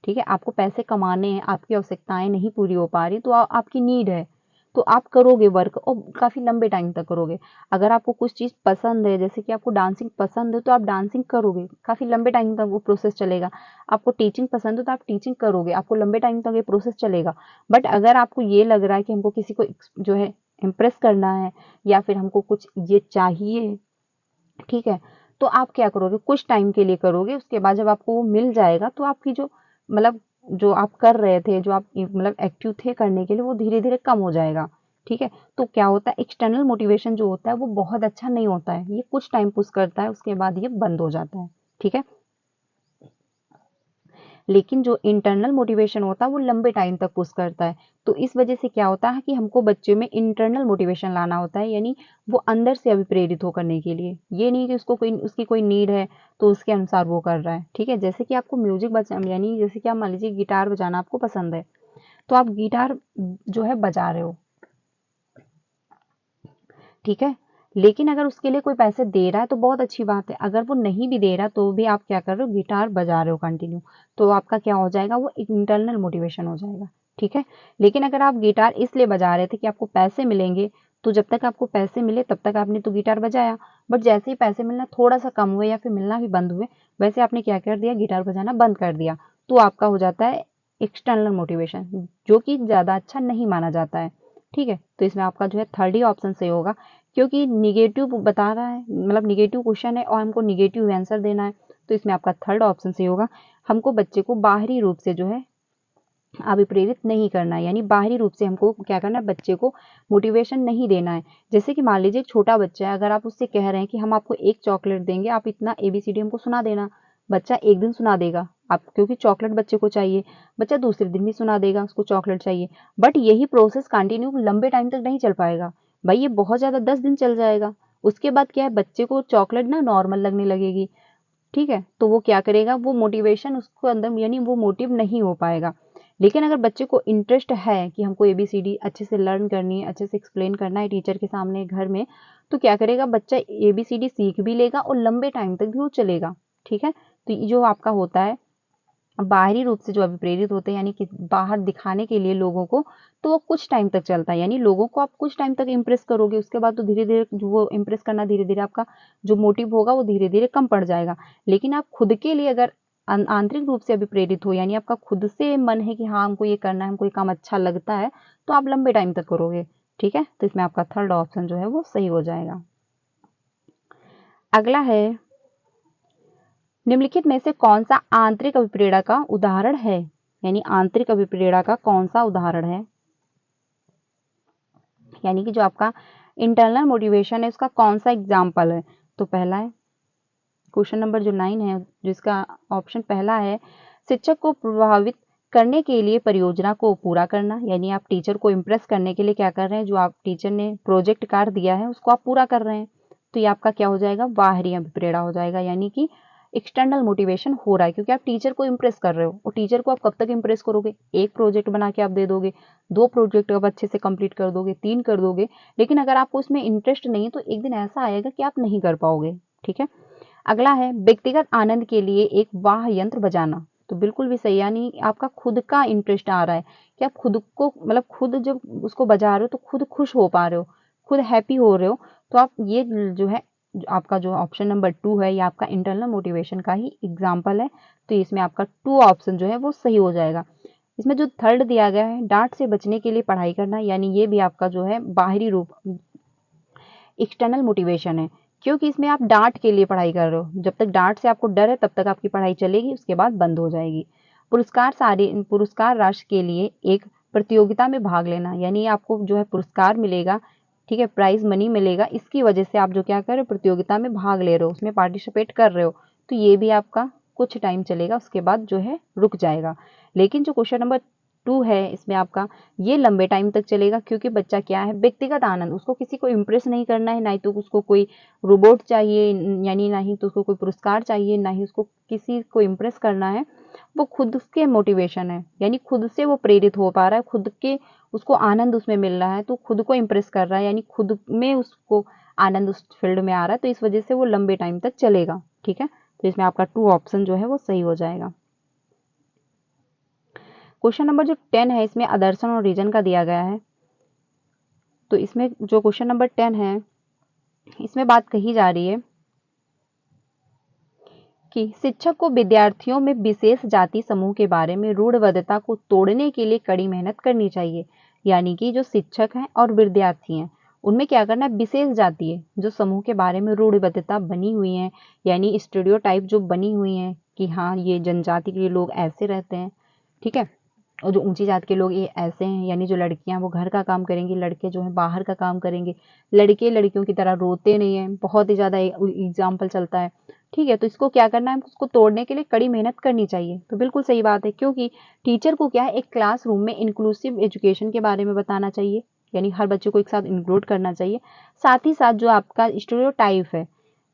ठीक है, आपको पैसे कमाने हैं, आपकी आवश्यकताएं नहीं पूरी हो पा रही तो आपकी नीड है, तो आप करोगे वर्क और काफी लंबे टाइम तक करोगे। अगर आपको कुछ चीज पसंद है, जैसे कि आपको डांसिंग पसंद है तो आप डांसिंग करोगे, काफी लंबे टाइम तक वो प्रोसेस चलेगा। आपको टीचिंग पसंद है तो आप टीचिंग करोगे, आपको लंबे टाइम तक ये प्रोसेस चलेगा। बट अगर आपको ये लग रहा है कि हमको किसी को जो है इम्प्रेस करना है या फिर हमको कुछ ये चाहिए, ठीक है, तो आप क्या करोगे, कुछ टाइम के लिए करोगे, उसके बाद जब आपको वो मिल जाएगा तो आपकी जो मतलब जो आप कर रहे थे, जो आप मतलब एक्टिव थे करने के लिए, वो धीरे धीरे कम हो जाएगा, ठीक है। तो क्या होता है, एक्सटर्नल मोटिवेशन जो होता है वो बहुत अच्छा नहीं होता है, ये कुछ टाइम पुश करता है उसके बाद ये बंद हो जाता है, ठीक है। लेकिन जो इंटरनल मोटिवेशन होता है वो लंबे टाइम तक पुश करता है। तो इस वजह से क्या होता है कि हमको बच्चे में इंटरनल मोटिवेशन लाना होता है, यानी वो अंदर से अभिप्रेरित हो करने के लिए, ये नहीं कि उसको कोई उसकी कोई नीड है तो उसके अनुसार वो कर रहा है, ठीक है। जैसे कि आपको म्यूजिक बजा यानी जैसे कि आप मान लीजिए गिटार बजाना आपको पसंद है, तो आप गिटार जो है बजा रहे हो, ठीक है, लेकिन अगर उसके लिए कोई पैसे दे रहा है तो बहुत अच्छी बात है, अगर वो नहीं भी दे रहा तो भी आप क्या कर रहे हो, गिटार बजा रहे हो कंटिन्यू, तो आपका क्या हो जाएगा, वो इंटरनल मोटिवेशन हो जाएगा, ठीक है। लेकिन अगर आप गिटार इसलिए बजा रहे थे कि आपको पैसे मिलेंगे, तो जब तक आपको पैसे मिले तब तक आपने तो गिटार बजाया, बट जैसे ही पैसे मिलना थोड़ा सा कम हुए या फिर मिलना भी बंद हुए, वैसे आपने क्या कर दिया, गिटार बजाना बंद कर दिया, तो आपका हो जाता है एक्सटर्नल मोटिवेशन, जो कि ज्यादा अच्छा नहीं माना जाता है, ठीक है। तो इसमें आपका जो है थर्ड ही ऑप्शन सही होगा, क्योंकि निगेटिव बता रहा है, मतलब निगेटिव क्वेश्चन है और हमको निगेटिव आंसर देना है, तो इसमें आपका थर्ड ऑप्शन सही होगा। हमको बच्चे को बाहरी रूप से जो है अभिप्रेरित नहीं करना है, यानी बाहरी रूप से हमको क्या करना है, बच्चे को मोटिवेशन नहीं देना है। जैसे कि मान लीजिए एक छोटा बच्चा है, अगर आप उससे कह रहे हैं कि हम आपको एक चॉकलेट देंगे, आप इतना ABCD हमको सुना देना, बच्चा एक दिन सुना देगा आप, क्योंकि चॉकलेट बच्चे को चाहिए, बच्चा दूसरे दिन भी सुना देगा, उसको चॉकलेट चाहिए, बट यही प्रोसेस कंटिन्यू लंबे टाइम तक नहीं चल पाएगा भाई, ये बहुत ज्यादा 10 दिन चल जाएगा, उसके बाद क्या है, बच्चे को चॉकलेट ना नॉर्मल लगने लगेगी, ठीक है, तो वो क्या करेगा, वो मोटिवेशन उसको अंदर यानी वो मोटिव नहीं हो पाएगा। लेकिन अगर बच्चे को इंटरेस्ट है कि हमको ABCD अच्छे से लर्न करनी है, अच्छे से एक्सप्लेन करना है टीचर के सामने घर में, तो क्या करेगा, बच्चा ABCD सीख भी लेगा और लंबे टाइम तक भी वो चलेगा, ठीक है। तो ये जो आपका होता है बाहरी रूप से जो अभिप्रेरित होते हैं यानी कि बाहर दिखाने के लिए लोगों को, तो वो कुछ टाइम तक चलता है, यानी लोगों को आप कुछ टाइम तक इम्प्रेस करोगे, उसके बाद तो धीरे धीरे वो इम्प्रेस करना धीरे धीरे आपका जो मोटिव होगा वो धीरे धीरे कम पड़ जाएगा। लेकिन आप खुद के लिए अगर आंतरिक रूप से अभिप्रेरित हो, यानी आपका खुद से मन है कि हाँ हमको ये करना है, हमको ये काम अच्छा लगता है, तो आप लंबे टाइम तक करोगे। ठीक है, तो इसमें आपका थर्ड ऑप्शन जो है वो सही हो जाएगा। अगला है, निम्नलिखित में से कौन सा आंतरिक अभिप्रेरणा का उदाहरण है, यानी आंतरिक अभिप्रेरणा का कौन सा उदाहरण है, यानी कि जो आपका इंटरनल मोटिवेशन है उसका कौन सा एग्जाम्पल है। तो पहला है क्वेश्चन नंबर जो 9 है, जिसका ऑप्शन पहला है, शिक्षक को प्रभावित करने के लिए परियोजना को पूरा करना, यानी आप टीचर को इम्प्रेस करने के लिए क्या कर रहे हैं, जो आप टीचर ने प्रोजेक्ट कार्य दिया है उसको आप पूरा कर रहे हैं, तो ये आपका क्या हो जाएगा, बाहरी अभिप्रेरणा हो जाएगा, यानी कि एक्सटर्नल मोटिवेशन हो रहा है क्योंकि आप टीचर को इम्प्रेस कर रहे हो। और टीचर को आप कब तक इम्प्रेस करोगे, एक प्रोजेक्ट बना के आप दे दोगे, 2 प्रोजेक्ट आप अच्छे से कंप्लीट कर दोगे, 3 कर दोगे, लेकिन अगर आपको उसमें इंटरेस्ट नहीं है तो एक दिन ऐसा आएगा कि आप नहीं कर पाओगे। ठीक है, अगला है, व्यक्तिगत आनंद के लिए एक वाद्य यंत्र बजाना, तो बिल्कुल भी सही, यानी आपका खुद का इंटरेस्ट आ रहा है कि आप खुद को मतलब खुद जब उसको बजा रहे हो तो खुद खुश हो पा रहे हो, खुद हैप्पी हो रहे हो, तो आप ये जो है आपका जो ऑप्शन नंबर 2 है ये आपका इंटरनल मोटिवेशन का ही एग्जाम्पल है, तो इसमें आपका 2 ऑप्शन जो है वो सही हो जाएगा। इसमें जो थर्ड दिया गया है, डांट से बचने के लिए पढ़ाई करना, यानी ये भी आपका जो है बाहरी रूप एक्सटर्नल मोटिवेशन है, क्योंकि इसमें आप डांट के लिए पढ़ाई कर रहे हो, जब तक डांट से आपको डर है तब तक आपकी पढ़ाई चलेगी, उसके बाद बंद हो जाएगी। पुरस्कार राशि के लिए एक प्रतियोगिता में भाग लेना, यानी आपको जो है पुरस्कार मिलेगा, ठीक है, प्राइज मनी मिलेगा, इसकी वजह से आप जो क्या कर रहे हो, प्रतियोगिता में भाग ले रहे हो, उसमें पार्टिसिपेट कर रहे हो, तो ये भी आपका कुछ टाइम चलेगा, उसके बाद जो है रुक जाएगा। लेकिन जो क्वेश्चन नंबर 2 है इसमें आपका ये लंबे टाइम तक चलेगा, क्योंकि बच्चा क्या है, व्यक्तिगत आनंद, उसको किसी को इम्प्रेस नहीं करना है, ना ही तो उसको कोई रोबोट चाहिए, यानी ना ही तो उसको कोई पुरस्कार चाहिए, ना ही उसको किसी को इम्प्रेस करना है, वो खुद के मोटिवेशन है, यानी खुद से वो प्रेरित हो पा रहा है, खुद के उसको आनंद उसमें मिल रहा है, तो खुद को इम्प्रेस कर रहा है, यानी खुद में उसको आनंद उस फील्ड में आ रहा है, तो इस वजह से वो लंबे टाइम तक चलेगा। ठीक है, तो इसमें आपका 2 ऑप्शन जो है वो सही हो जाएगा। क्वेश्चन नंबर जो 10 है इसमें आदर्शन और रीजन का दिया गया है, तो इसमें जो क्वेश्चन नंबर 10 है इसमें बात कही जा रही है कि शिक्षक को विद्यार्थियों में विशेष जाति समूह के बारे में रूढ़िवादिता को तोड़ने के लिए कड़ी मेहनत करनी चाहिए, यानी कि जो शिक्षक हैं और विद्यार्थी हैं उनमें क्या करना है, विशेष जाति है जो समूह के बारे में रूढ़िवादिता बनी हुई है, यानी स्टीरियोटाइप जो बनी हुई है कि हाँ ये जनजाति के लोग ऐसे रहते हैं, ठीक है, और जो ऊंची जात के लोग ये ऐसे हैं, यानी जो लड़कियां वो घर का काम करेंगी, लड़के जो है बाहर का काम करेंगे, लड़के लड़कियों की तरह रोते नहीं है, बहुत ही ज़्यादा एग्जाम्पल चलता है। ठीक है, तो इसको क्या करना है, उसको तोड़ने के लिए कड़ी मेहनत करनी चाहिए, तो बिल्कुल सही बात है, क्योंकि टीचर को क्या है, एक क्लासरूम में इंक्लूसिव एजुकेशन के बारे में बताना चाहिए, यानी हर बच्चे को एक साथ इंक्लूड करना चाहिए, साथ ही साथ जो आपका स्टीरियोटाइप है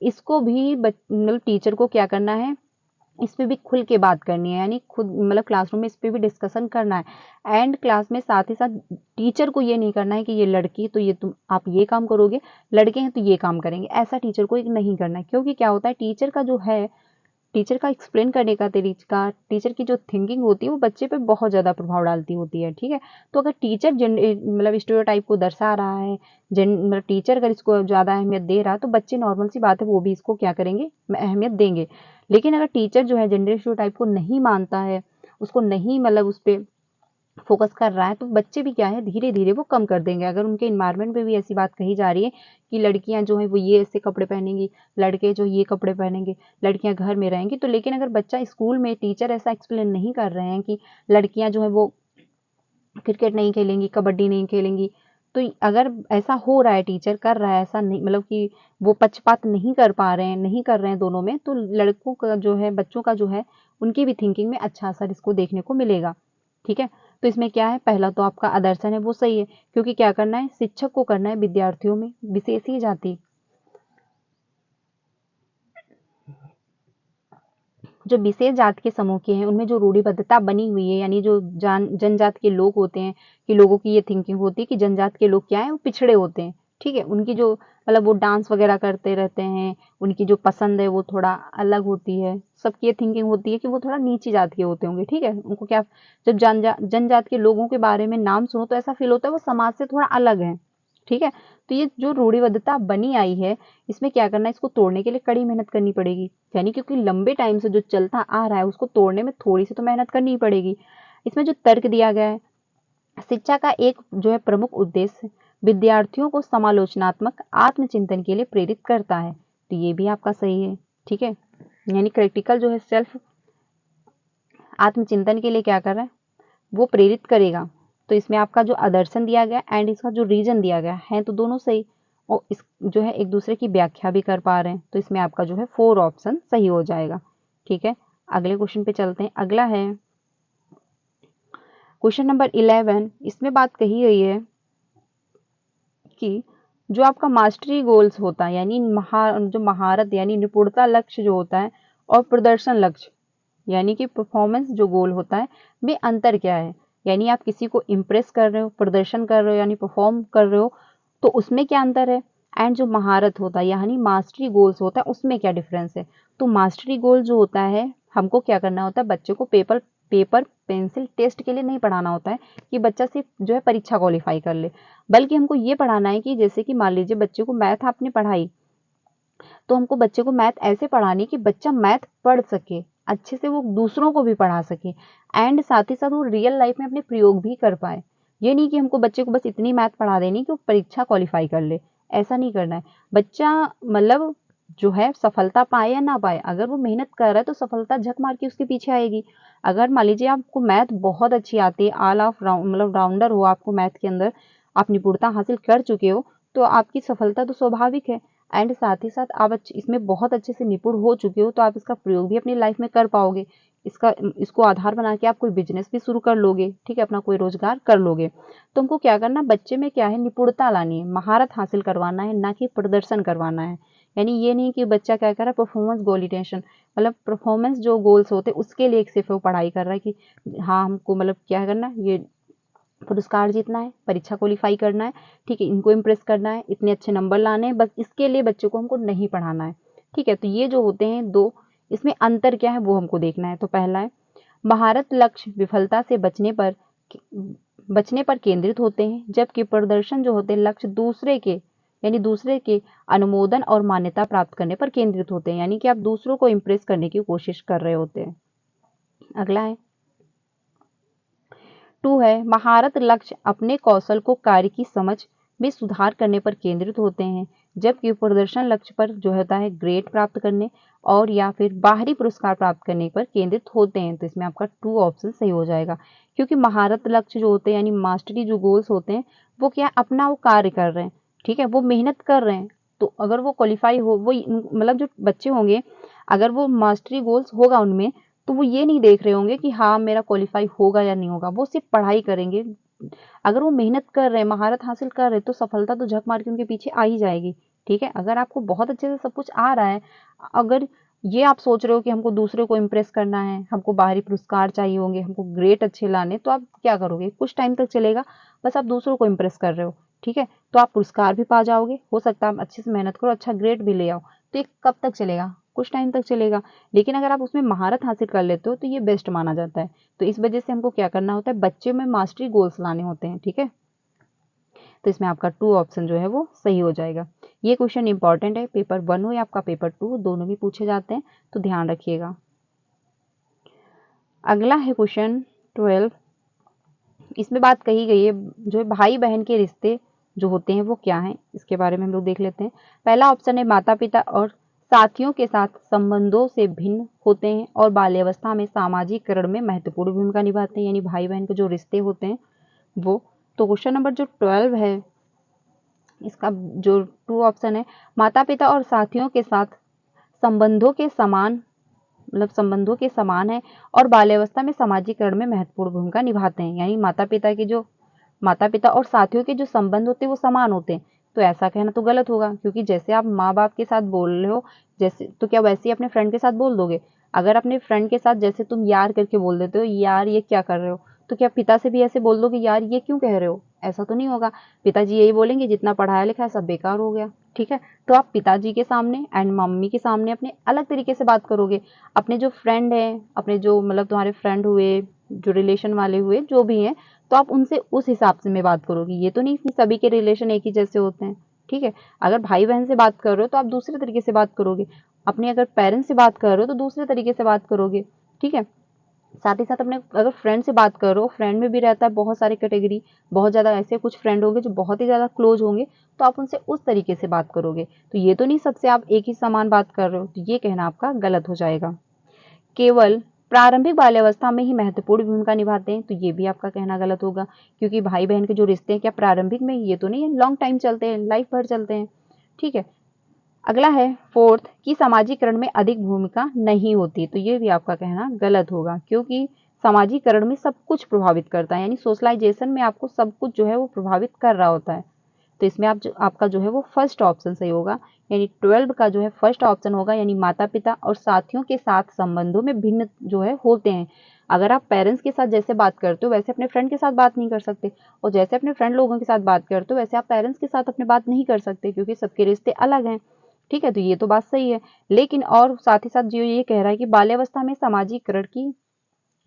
इसको भी मतलब टीचर को क्या करना है, इस पे भी खुल के बात करनी है, यानी खुद मतलब क्लासरूम में इस पे भी डिस्कशन करना है, एंड क्लास में साथ ही साथ टीचर को ये नहीं करना है कि ये लड़की तो ये तुम आप ये काम करोगे, लड़के हैं तो ये काम करेंगे, ऐसा टीचर को एक नहीं करना है, क्योंकि क्या होता है टीचर का जो है, टीचर का एक्सप्लेन करने का तरीका, टीचर की जो थिंकिंग होती है वो बच्चे पे बहुत ज़्यादा प्रभाव डालती होती है। ठीक है, तो अगर टीचर मतलब स्टीरियोटाइप को दर्शा रहा है, मतलब टीचर अगर इसको ज़्यादा अहमियत दे रहा है तो बच्चे नॉर्मल सी बात है वो भी इसको क्या करेंगे, अहमियत देंगे। लेकिन अगर टीचर जो है जेंडर स्टीरियोटाइप को नहीं मानता है, उसको नहीं मतलब उस पर फोकस कर रहा है, तो बच्चे भी क्या है धीरे धीरे वो कम कर देंगे। अगर उनके इन्वायरमेंट में भी ऐसी बात कही जा रही है कि लड़कियां जो है वो ये ऐसे कपड़े पहनेंगी, लड़के जो ये कपड़े पहनेंगे, लड़कियां घर में रहेंगी, तो लेकिन अगर बच्चा स्कूल में टीचर ऐसा एक्सप्लेन नहीं कर रहे हैं कि लड़कियां जो है वो क्रिकेट नहीं खेलेंगी, कबड्डी नहीं खेलेंगी, तो अगर ऐसा हो रहा है, टीचर कर रहा है ऐसा, नहीं मतलब कि वो पक्षपात नहीं कर पा रहे हैं, नहीं कर रहे हैं दोनों में, तो लड़कों का जो है, बच्चों का जो है, उनकी भी थिंकिंग में अच्छा असर इसको देखने को मिलेगा। ठीक है, तो इसमें क्या है, पहला तो आपका आदर्शन है वो सही है, क्योंकि क्या करना है, शिक्षक को करना है विद्यार्थियों में विशेष ही जाति, जो विशेष जात के समूह के हैं उनमें जो रूढ़िबद्धता बनी हुई है, यानी जो जनजात के लोग होते हैं, कि लोगों की ये थिंकिंग होती है कि जनजात के लोग क्या है, वो पिछड़े होते हैं, ठीक है, उनकी जो मतलब वो डांस वगैरह करते रहते हैं, उनकी जो पसंद है वो थोड़ा अलग होती है, सबकी ये थिंकिंग होती है कि वो थोड़ा नीची जाति के होते होंगे, ठीक है, उनको क्या, जब जनजाति के लोगों के बारे में नाम सुनो तो ऐसा फील होता है वो समाज से थोड़ा अलग है, ठीक है। तो ये जो रूढ़िबद्धता बनी आई है, इसमें क्या करना है, इसको तोड़ने के लिए कड़ी मेहनत करनी पड़ेगी, यानी क्योंकि लंबे टाइम से जो चलता आ रहा है उसको तोड़ने में थोड़ी सी तो मेहनत करनी ही पड़ेगी। इसमें जो तर्क दिया गया है, शिक्षा का एक जो है प्रमुख उद्देश्य विद्यार्थियों को समालोचनात्मक आत्मचिंतन के लिए प्रेरित करता है, तो ये भी आपका सही है, ठीक है, यानी क्रिटिकल जो है सेल्फ आत्मचिंतन के लिए क्या कर रहा है, वो प्रेरित करेगा। तो इसमें आपका जो आदर्शन दिया गया एंड इसका जो रीजन दिया गया है तो दोनों सही, और इस जो है एक दूसरे की व्याख्या भी कर पा रहे हैं, तो इसमें आपका जो है 4 ऑप्शन सही हो जाएगा, ठीक है। अगले क्वेश्चन पे चलते हैं। अगला है क्वेश्चन नंबर 11। इसमें बात कही गई है कि जो आपका मास्टरी गोल्स होता है, यानी जो महारत यानी निपुणता लक्ष्य जो होता है, और प्रदर्शन लक्ष्य यानी कि परफॉर्मेंस जो गोल होता है, में अंतर क्या है, यानी आप किसी को इम्प्रेस कर रहे हो, प्रदर्शन कर रहे हो यानी परफॉर्म कर रहे हो, तो उसमें क्या अंतर है, एंड जो महारत होता है यानी मास्टरी गोल्स होता है उसमें क्या डिफरेंस है। तो मास्टरी गोल जो होता है, हमको क्या करना होता है, बच्चे को पेपर पेपर पेंसिल टेस्ट के लिए नहीं पढ़ाना होता है कि बच्चा सिर्फ जो है परीक्षा क्वालिफाई कर ले, बल्कि हमको ये पढ़ाना है कि जैसे कि मान लीजिए बच्चे को मैथ आपने पढ़ाई, तो हमको बच्चे को मैथ ऐसे पढ़ानी कि बच्चा मैथ पढ़ सके अच्छे से, वो दूसरों को भी पढ़ा सके, एंड साथ ही साथ वो रियल लाइफ में अपने प्रयोग भी कर पाए। ये नहीं कि हमको बच्चे को बस इतनी मैथ पढ़ा देनी कि वो परीक्षा क्वालिफाई कर ले, ऐसा नहीं करना है। बच्चा मतलब जो है सफलता पाए या ना पाए, अगर वो मेहनत कर रहा है तो सफलता झक मार के उसके पीछे आएगी। अगर मान लीजिए आपको मैथ बहुत अच्छी आती है, ऑल ऑफ राउंड मतलब राउंडर हो आपको मैथ के अंदर, आप निपुणता हासिल कर चुके हो, तो आपकी सफलता तो स्वाभाविक है। एंड साथ ही साथ आप इसमें बहुत अच्छे से निपुण हो चुके हो, तो आप इसका प्रयोग भी अपनी लाइफ में कर पाओगे, इसको आधार बना के आप कोई बिजनेस भी शुरू कर लोगे, ठीक है, अपना कोई रोजगार कर लोगे। तो हमको क्या करना, बच्चे में क्या है, निपुणता लानी है, महारत हासिल करवाना है, ना कि प्रदर्शन करवाना है। यानी ये नहीं कि बच्चा क्या कर रहा है, परफॉर्मेंस गोलिटेशन मतलब परफॉर्मेंस जो गोल्स होते हैं उसके लिए सिर्फ वो पढ़ाई कर रहा है कि हाँ हमको मतलब क्या करना, ये पुरस्कार जीतना है, परीक्षा क्वालिफाई करना है, ठीक है, इनको इम्प्रेस करना है, इतने अच्छे नंबर लाने हैं, बस इसके लिए बच्चों को हमको नहीं पढ़ाना है, ठीक है। तो ये जो होते हैं दो, इसमें अंतर क्या है वो हमको देखना है। तो पहला है महारत लक्ष्य विफलता से बचने पर केंद्रित होते हैं, जबकि प्रदर्शन जो होते हैं लक्ष्य दूसरे के अनुमोदन और मान्यता प्राप्त करने पर केंद्रित होते हैं, यानी कि आप दूसरों को इम्प्रेस करने की कोशिश कर रहे होते हैं। अगला है 2 है महारत लक्ष्य अपने कौशल को कार्य की समझ में सुधार करने पर केंद्रित होते हैं, जबकि प्रदर्शन लक्ष्य पर जो होता है ग्रेड प्राप्त करने और या फिर बाहरी पुरस्कार प्राप्त करने पर केंद्रित होते हैं। तो इसमें आपका 2 ऑप्शन सही हो जाएगा, क्योंकि महारत लक्ष्य जो होते हैं यानी मास्टरी जो गोल्स होते हैं, वो क्या अपना वो कार्य कर रहे हैं, ठीक है, वो मेहनत कर रहे हैं। तो अगर वो क्वालिफाई हो, वो मतलब जो बच्चे होंगे, अगर वो मास्टरी गोल्स होगा उनमें, तो वो ये नहीं देख रहे होंगे कि हाँ मेरा क्वालिफाई होगा या नहीं होगा, वो सिर्फ पढ़ाई करेंगे। अगर वो मेहनत कर रहे हैं, महारत हासिल कर रहे हैं, तो सफलता तो झक मार के उनके पीछे आ ही जाएगी, ठीक है। अगर आपको बहुत अच्छे से सब कुछ आ रहा है, अगर ये आप सोच रहे हो कि हमको दूसरे को इम्प्रेस करना है, हमको बाहरी पुरस्कार चाहिए होंगे, हमको ग्रेड अच्छे लाने, तो आप क्या करोगे, कुछ टाइम तक चलेगा, बस आप दूसरों को इम्प्रेस कर रहे हो, ठीक है, तो आप पुरस्कार भी पा जाओगे, हो सकता है आप अच्छे से मेहनत करो, अच्छा ग्रेड भी ले आओ, तो ये कब तक चलेगा, कुछ टाइम तक चलेगा। लेकिन अगर आप उसमें महारत हासिल कर लेते हो तो ये बेस्ट माना जाता है। तो इस वजह से हमको क्या करना होता है, बच्चे में मास्टरी गोल्स लाने होते हैं, ठीक है। तो इसमें आपका 2 ऑप्शन जो है वो सही हो जाएगा। ये क्वेश्चन इंपॉर्टेंट है, पेपर 1 हो या आपका पेपर 2 दोनों भी पूछे जाते हैं, तो ध्यान रखिएगा। अगला है क्वेश्चन 12। इसमें बात कही गई है जो भाई बहन के रिश्ते जो होते हैं वो क्या हैं, इसके बारे में हम लोग देख लेते हैं। पहला ऑप्शन है माता पिता और साथियों के साथ संबंधों से भिन्न होते हैं और बाल्यावस्था में सामाजिकरण में महत्वपूर्ण भूमिका निभाते हैं, यानी भाई बहन के जो रिश्ते होते हैं वो। तो क्वेश्चन नंबर जो 12 है, इसका जो 2 ऑप्शन है, माता पिता और साथियों के साथ संबंधों के समान मतलब संबंधों के समान है और बाल्यावस्था में सामाजिकरण में महत्वपूर्ण भूमिका निभाते हैं, यानी माता पिता और साथियों के जो संबंध होते हैं वो समान होते हैं। तो ऐसा कहना तो गलत होगा, क्योंकि जैसे आप माँ बाप के साथ बोल रहे हो, जैसे तो क्या वैसे ही अपने फ्रेंड के साथ बोल दोगे। अगर अपने फ्रेंड के साथ जैसे तुम यार करके बोल देते हो, यार ये क्या कर रहे हो, तो क्या पिता से भी ऐसे बोल दोगे यार ये क्यों कह रहे हो, ऐसा तो नहीं होगा। पिताजी यही बोलेंगे जितना पढ़ाया लिखा है सब बेकार हो गया, ठीक है। तो आप पिताजी के सामने एंड मम्मी के सामने अपने अलग तरीके से बात करोगे। अपने जो फ्रेंड हैं, अपने जो मतलब तुम्हारे फ्रेंड हुए, जो रिलेशन वाले हुए, जो भी हैं, तो आप उनसे उस हिसाब से मैं बात करोगी। ये तो नहीं कि सभी के रिलेशन एक ही जैसे होते हैं, ठीक है। अगर भाई बहन से बात कर रहे हो तो आप दूसरे तरीके से बात करोगे। अपने अगर पेरेंट्स से बात कर रहे हो तो दूसरे तरीके से बात करोगे, ठीक है। साथ ही साथ अपने अगर फ्रेंड से बात करो, फ्रेंड में भी रहता है बहुत सारे कैटेगरी, बहुत ज़्यादा ऐसे कुछ फ्रेंड होंगे जो बहुत ही ज़्यादा क्लोज होंगे, तो आप उनसे उस तरीके से बात करोगे। तो ये तो नहीं सबसे आप एक ही समान बात कर रहे हो, तो ये कहना आपका गलत हो जाएगा। केवल प्रारंभिक बाल्यावस्था में ही महत्वपूर्ण भूमिका निभाते हैं, तो ये भी आपका कहना गलत होगा, क्योंकि भाई बहन के जो रिश्ते हैं क्या प्रारंभिक में, ये तो नहीं है, लॉन्ग टाइम चलते हैं, लाइफ भर चलते हैं, ठीक है। अगला है फोर्थ कि सामाजिकरण में अधिक भूमिका नहीं होती, तो ये भी आपका कहना गलत होगा, क्योंकि सामाजिकरण में सब कुछ प्रभावित करता है, यानी सोशलाइजेशन में आपको सब कुछ जो है वो प्रभावित कर रहा होता है। तो इसमें आपका जो है वो फर्स्ट ऑप्शन सही होगा, यानी 12 का जो है फर्स्ट ऑप्शन होगा, यानी माता पिता और साथियों के साथ संबंधों में भिन्न जो है होते हैं। अगर आप पेरेंट्स के साथ जैसे बात करते हो वैसे अपने फ्रेंड के साथ बात नहीं कर सकते, और जैसे अपने फ्रेंड लोगों के साथ बात करते हो वैसे आप पेरेंट्स के साथ अपने बात नहीं कर सकते, क्योंकि सबके रिश्ते अलग हैं, ठीक है। तो ये तो बात सही है, लेकिन और साथ ही साथ जो ये कह रहा है कि बाल्यावस्था में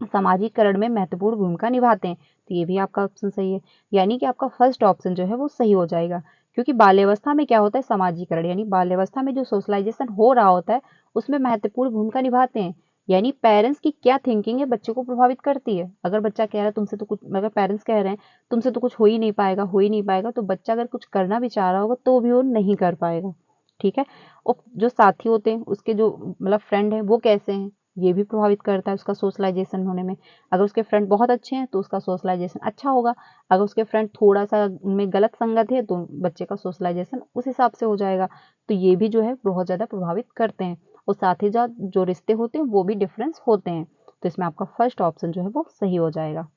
सामाजिकरण में महत्वपूर्ण भूमिका निभाते हैं, तो ये भी आपका ऑप्शन सही है, यानी कि आपका फर्स्ट ऑप्शन जो है वो सही हो जाएगा। क्योंकि बाल्यावस्था में क्या होता है, समाजीकरण, यानी बाल्यावस्था में जो सोशलाइजेशन हो रहा होता है उसमें महत्वपूर्ण भूमिका निभाते हैं, यानी पेरेंट्स की क्या थिंकिंग है बच्चे को प्रभावित करती है। अगर बच्चा कह रहा है तुमसे तो कुछ, अगर पेरेंट्स कह रहे हैं तुमसे तो कुछ हो ही नहीं पाएगा, तो बच्चा अगर कुछ करना भी चाह रहा होगा तो भी वो नहीं कर पाएगा, ठीक है। और जो साथी होते हैं उसके जो मतलब फ्रेंड है वो कैसे हैं, ये भी प्रभावित करता है उसका सोशलाइजेशन होने में। अगर उसके फ्रेंड बहुत अच्छे हैं तो उसका सोशलाइजेशन अच्छा होगा, अगर उसके फ्रेंड थोड़ा सा उनमें गलत संगत है तो बच्चे का सोशलाइजेशन उस हिसाब से हो जाएगा। तो ये भी जो है बहुत ज़्यादा प्रभावित करते हैं, और साथ ही साथ जो रिश्ते होते हैं वो भी डिफरेंस होते हैं। तो इसमें आपका फर्स्ट ऑप्शन जो है वो सही हो जाएगा।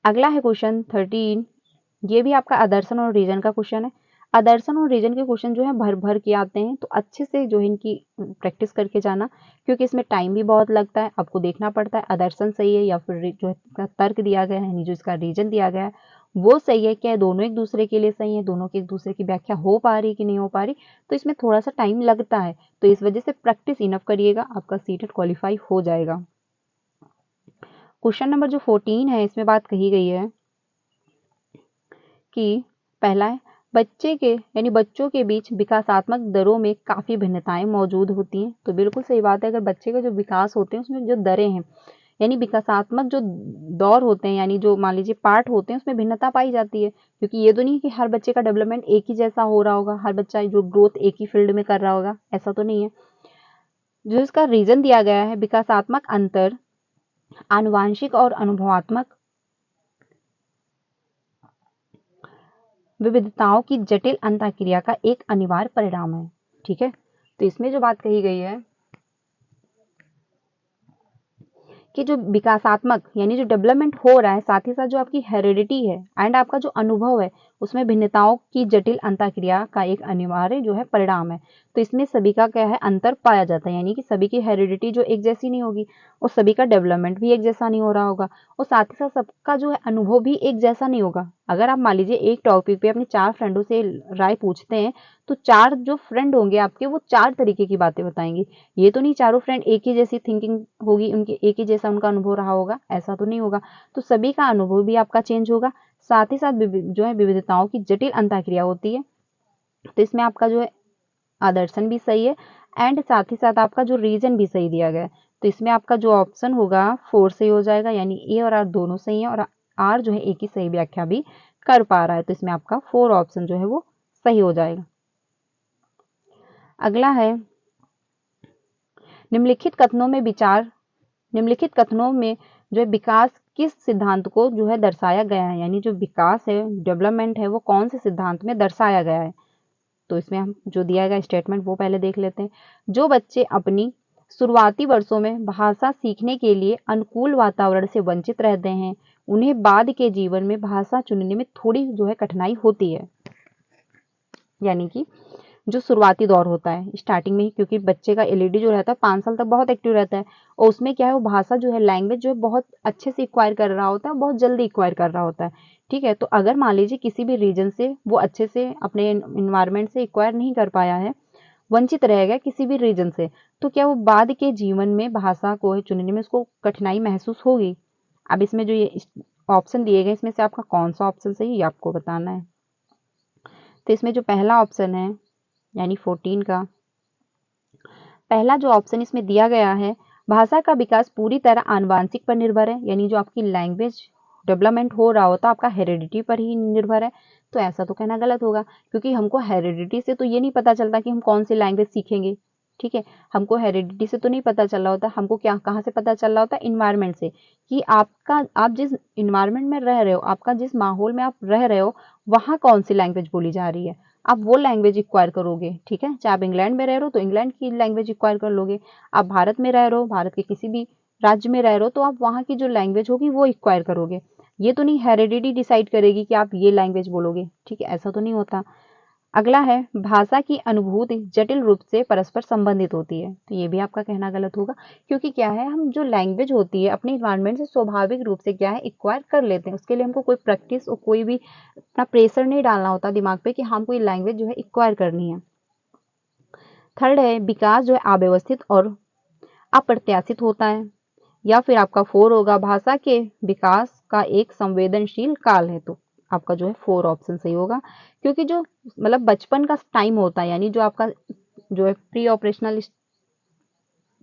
अगला है क्वेश्चन 13, ये भी आपका आदर्शन और रीजन का क्वेश्चन है। आदर्शन और रीजन के क्वेश्चन जो है भर भर के आते हैं, तो अच्छे से जो है इनकी प्रैक्टिस करके जाना, क्योंकि इसमें टाइम भी बहुत लगता है, आपको देखना पड़ता है आदर्शन सही है या फिर जो है इसका तर्क दिया गया है, यानी जो इसका रीजन दिया गया है वो सही है, क्या दोनों एक दूसरे के लिए सही है, दोनों की एक दूसरे की व्याख्या हो पा रही कि नहीं हो पा रही, तो इसमें थोड़ा सा टाइम लगता है। तो इस वजह से प्रैक्टिस इनफ करिएगा, आपका सीटेट क्वालिफाई हो जाएगा। क्वेश्चन नंबर जो 14 है इसमें बात कही गई है कि पहला है बच्चे के यानी बच्चों के बीच विकासात्मक दरों में काफ़ी भिन्नताएं मौजूद होती हैं। तो बिल्कुल सही बात है, अगर बच्चे के जो विकास होते हैं उसमें जो दरें हैं यानी विकासात्मक जो दौर होते हैं, यानी जो मान लीजिए पार्ट होते हैं उसमें भिन्नता पाई जाती है, क्योंकि ये तो नहीं कि हर बच्चे का डेवलपमेंट एक ही जैसा हो रहा होगा, हर बच्चा जो ग्रोथ एक ही फील्ड में कर रहा होगा, ऐसा तो नहीं है। जो इसका रीजन दिया गया है, विकासात्मक अंतर आनुवांशिक और अनुभवात्मक विविधताओं की जटिल अंतःक्रिया का एक अनिवार्य परिणाम है, ठीक है। तो इसमें जो बात कही गई है कि जो विकासात्मक यानी जो डेवलपमेंट हो रहा है, साथ ही साथ जो आपकी हेरिडिटी है एंड आपका जो अनुभव है उसमें भिन्नताओं की जटिल अंतःक्रिया का एक अनिवार्य जो है परिणाम है। तो इसमें सभी का क्या है, अंतर पाया जाता है, यानी कि सभी की हेरिडिटी जो एक जैसी नहीं होगी और सभी का डेवलपमेंट भी एक जैसा नहीं हो रहा होगा, और साथ ही साथ सबका जो है अनुभव भी एक जैसा नहीं होगा। अगर आप मान लीजिए एक टॉपिक पे अपने 4 फ्रेंडों से राय पूछते हैं, तो 4 जो फ्रेंड होंगे आपके वो 4 तरीके की बातें बताएंगे। ये तो नहीं चारों फ्रेंड एक ही जैसी थिंकिंग होगी, उनके एक ही जैसा उनका अनुभव रहा होगा, ऐसा तो नहीं होगा। तो सभी का अनुभव भी आपका चेंज होगा, साथ ही साथ जो है विविधताओं की जटिल अंतःक्रिया होती है। तो इसमें आपका जो है आदर्शन भी सही है एंड साथ ही साथ आपका जो रीजन भी सही दिया गया है। तो इसमें आपका जो ऑप्शन होगा 4 सही हो जाएगा, यानी ए और आर दोनों सही है, और आर जो है एक ही सही व्याख्या भी कर पा रहा है। तो इसमें आपका 4 ऑप्शन जो है वो सही हो जाएगा। अगला है निम्नलिखित कथनों में जो है विकास किस सिद्धांत को जो है दर्शाया गया है, यानी जो विकास है डेवलपमेंट है वो कौन से सिद्धांत में दर्शाया गया है। तो इसमें हम जो दिया गया स्टेटमेंट वो पहले देख लेते हैं। जो बच्चे अपनी शुरुआती वर्षों में भाषा सीखने के लिए अनुकूल वातावरण से वंचित रहते हैं, उन्हें बाद के जीवन में भाषा चुनने में थोड़ी जो है कठिनाई होती है, यानी कि जो शुरुआती दौर होता है स्टार्टिंग में ही, क्योंकि बच्चे का एलईडी जो रहता है 5 साल तक बहुत एक्टिव रहता है और उसमें क्या है वो भाषा जो है लैंग्वेज जो है बहुत अच्छे से एक्वायर कर रहा होता है, बहुत जल्दी एक्वायर कर रहा होता है। ठीक है, तो अगर मान लीजिए किसी भी रीजन से वो अच्छे से अपने इन्वायरमेंट से एक्वायर नहीं कर पाया है, वंचित रह गया किसी भी रीजन से, तो क्या वो बाद के जीवन में भाषा को चुनने में उसको कठिनाई महसूस होगी। अब इसमें जो ये ऑप्शन दिए गए इसमें से आपका कौन सा ऑप्शन सही है ये आपको बताना है। तो इसमें जो पहला ऑप्शन है यानी 14 का पहला जो ऑप्शन इसमें दिया गया है, भाषा का विकास पूरी तरह आनुवांशिक पर निर्भर है, यानी जो आपकी लैंग्वेज डेवलपमेंट हो रहा होता है आपका हेरिडिटी पर ही निर्भर है। तो ऐसा तो कहना गलत होगा, क्योंकि हमको हेरिडिटी से तो ये नहीं पता चलता कि हम कौन सी लैंग्वेज सीखेंगे। ठीक है, हमको हेरिडिटी से तो नहीं पता चल रहा होता, हमको क्या कहाँ से पता चल रहा होता है, इन्वायरमेंट से, कि आप जिस इन्वायरमेंट में रह रहे हो, आपका जिस माहौल में आप रह रहे हो, वहाँ कौन सी लैंग्वेज बोली जा रही है, आप वो लैंग्वेज एक्वायर करोगे। ठीक है, चाहे आप इंग्लैंड में रह रहे हो तो इंग्लैंड की लैंग्वेज एक्वायर कर लोगे, आप भारत में रह रहे हो, भारत के किसी भी राज्य में रह रहे हो, तो आप वहाँ की जो लैंग्वेज होगी वो एक्वायर करोगे। ये तो नहीं हेरिडिटी डिसाइड करेगी कि आप ये लैंग्वेज बोलोगे। ठीक है, ऐसा तो नहीं होता। अगला है, भाषा की अनुभूति जटिल रूप से परस्पर संबंधित होती है। तो ये भी आपका कहना गलत होगा, क्योंकि क्या है, हम जो लैंग्वेज होती है अपने इन्वायरमेंट से स्वाभाविक रूप से क्या है एक्वायर कर लेते हैं, उसके लिए हमको कोई प्रैक्टिस और कोई भी अपना प्रेशर नहीं डालना होता दिमाग पे कि हमको ये लैंग्वेज जो है एक्वायर करनी है। थर्ड है, विकास जो है अव्यवस्थित और अप्रत्याशित होता है। या फिर आपका 4 होगा, भाषा के विकास का एक संवेदनशील काल है। तो आपका जो है 4 ऑप्शन सही होगा, क्योंकि जो मतलब बचपन का टाइम होता है, यानी जो आपका जो है प्री ऑपरेशनल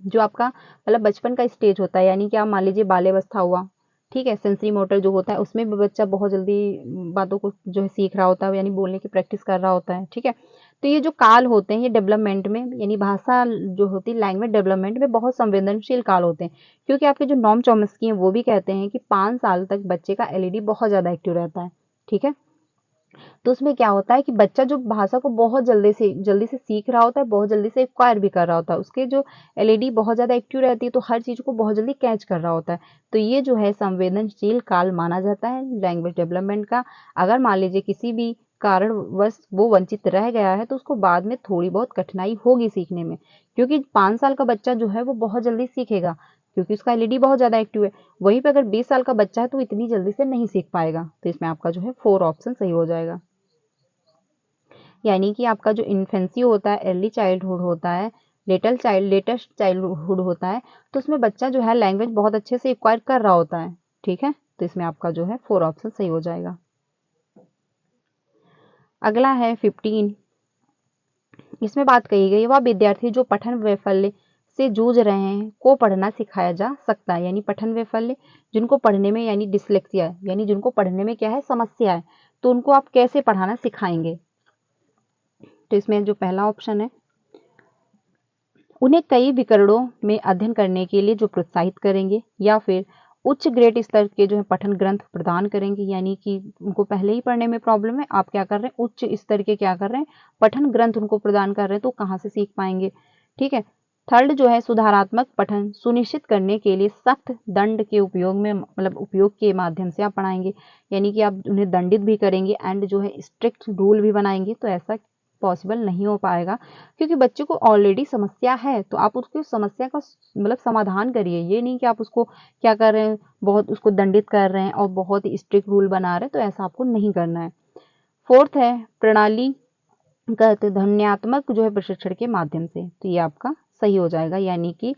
जो आपका मतलब बचपन का स्टेज होता है, यानी कि आप मान लीजिए बाल्यावस्था हुआ। ठीक है, सेंसरी मोटर जो होता है उसमें भी बच्चा बहुत जल्दी बातों को जो है सीख रहा होता है, यानी बोलने की प्रैक्टिस कर रहा होता है। ठीक है, तो ये जो काल होते हैं ये डेवलपमेंट में, यानी भाषा जो होती है लैंग्वेज डेवलपमेंट में बहुत संवेदनशील काल होते हैं, क्योंकि आपके जो नॉम चॉम्स्की हैं वो भी कहते हैं कि 5 साल तक बच्चे का एलईडी बहुत ज़्यादा एक्टिव रहता है। ठीक है, तो उसमें क्या होता है कि बच्चा जो भाषा को बहुत जल्दी से सीख रहा होता है, बहुत जल्दी से एक्वायर भी कर रहा होता है, उसके जो एलईडी बहुत ज़्यादा एक्टिव रहती है, तो हर चीज़ को बहुत जल्दी कैच कर रहा होता है। तो ये जो है संवेदनशील काल माना जाता है लैंग्वेज डेवलपमेंट का। अगर मान लीजिए किसी भी कारणवश वो वंचित रह गया है तो उसको बाद में थोड़ी बहुत कठिनाई होगी सीखने में, क्योंकि 5 साल का बच्चा जो है वो बहुत जल्दी सीखेगा, क्योंकि उसका एलईडी बहुत ज़्यादा एक्टिव है। वहीं पे अगर 20 साल का बच्चा है तो इतनी जल्दी से नहीं सीख पाएगा। तो इसमें आपका जो है 4 ऑप्शन सही हो जाएगा, यानी कि आपका जो इन्फेंसी होता है, अर्ली चाइल्डहुड होता है, लेटेस्ट चाइल्डहुड होता है, तो उसमें बच्चा जो है लैंग्वेज बहुत अच्छे से एक्वायर कर रहा होता है। ठीक है, तो इसमें आपका जो है 4 ऑप्शन सही हो जाएगा। अगला है 15, इसमें बात कही गई वह विद्यार्थी जो पठन वैफल्य से जूझ रहे हैं को पढ़ना सिखाया जा सकता है, यानी पठन वैफल्य जिनको पढ़ने में यानी डिसलेक्सिया है, यानी जिनको पढ़ने में क्या है समस्या है, तो उनको आप कैसे पढ़ाना सिखाएंगे। तो इसमें जो पहला ऑप्शन है, उन्हें कई विकरणों में अध्ययन करने के लिए जो प्रोत्साहित करेंगे, या फिर उच्च ग्रेड स्तर के जो है पठन ग्रंथ प्रदान करेंगे, यानी कि उनको पहले ही पढ़ने में प्रॉब्लम है, आप क्या कर रहे हैं उच्च स्तर के क्या कर रहे हैं पठन ग्रंथ उनको प्रदान कर रहे हैं, तो कहाँ से सीख पाएंगे। ठीक है, थर्ड जो है सुधारात्मक पठन सुनिश्चित करने के लिए सख्त दंड के उपयोग में मतलब उपयोग के माध्यम से आप पढ़ाएंगे, यानी कि आप उन्हें दंडित भी करेंगे एंड जो है स्ट्रिक्ट रूल भी बनाएंगे। तो ऐसा पॉसिबल नहीं हो पाएगा, क्योंकि बच्चे को ऑलरेडी समस्या है, तो आप उसकी समस्या का मतलब समाधान करिए, ये नहीं कि आप उसको क्या कर रहे हैं बहुत उसको दंडित कर रहे हैं और बहुत ही स्ट्रिक्ट रूल बना रहे हैं, तो ऐसा आपको नहीं करना है। फोर्थ है प्रणाली गत ध्वन्यात्मक जो है प्रशिक्षण के माध्यम से, तो ये आपका सही हो जाएगा, यानी कि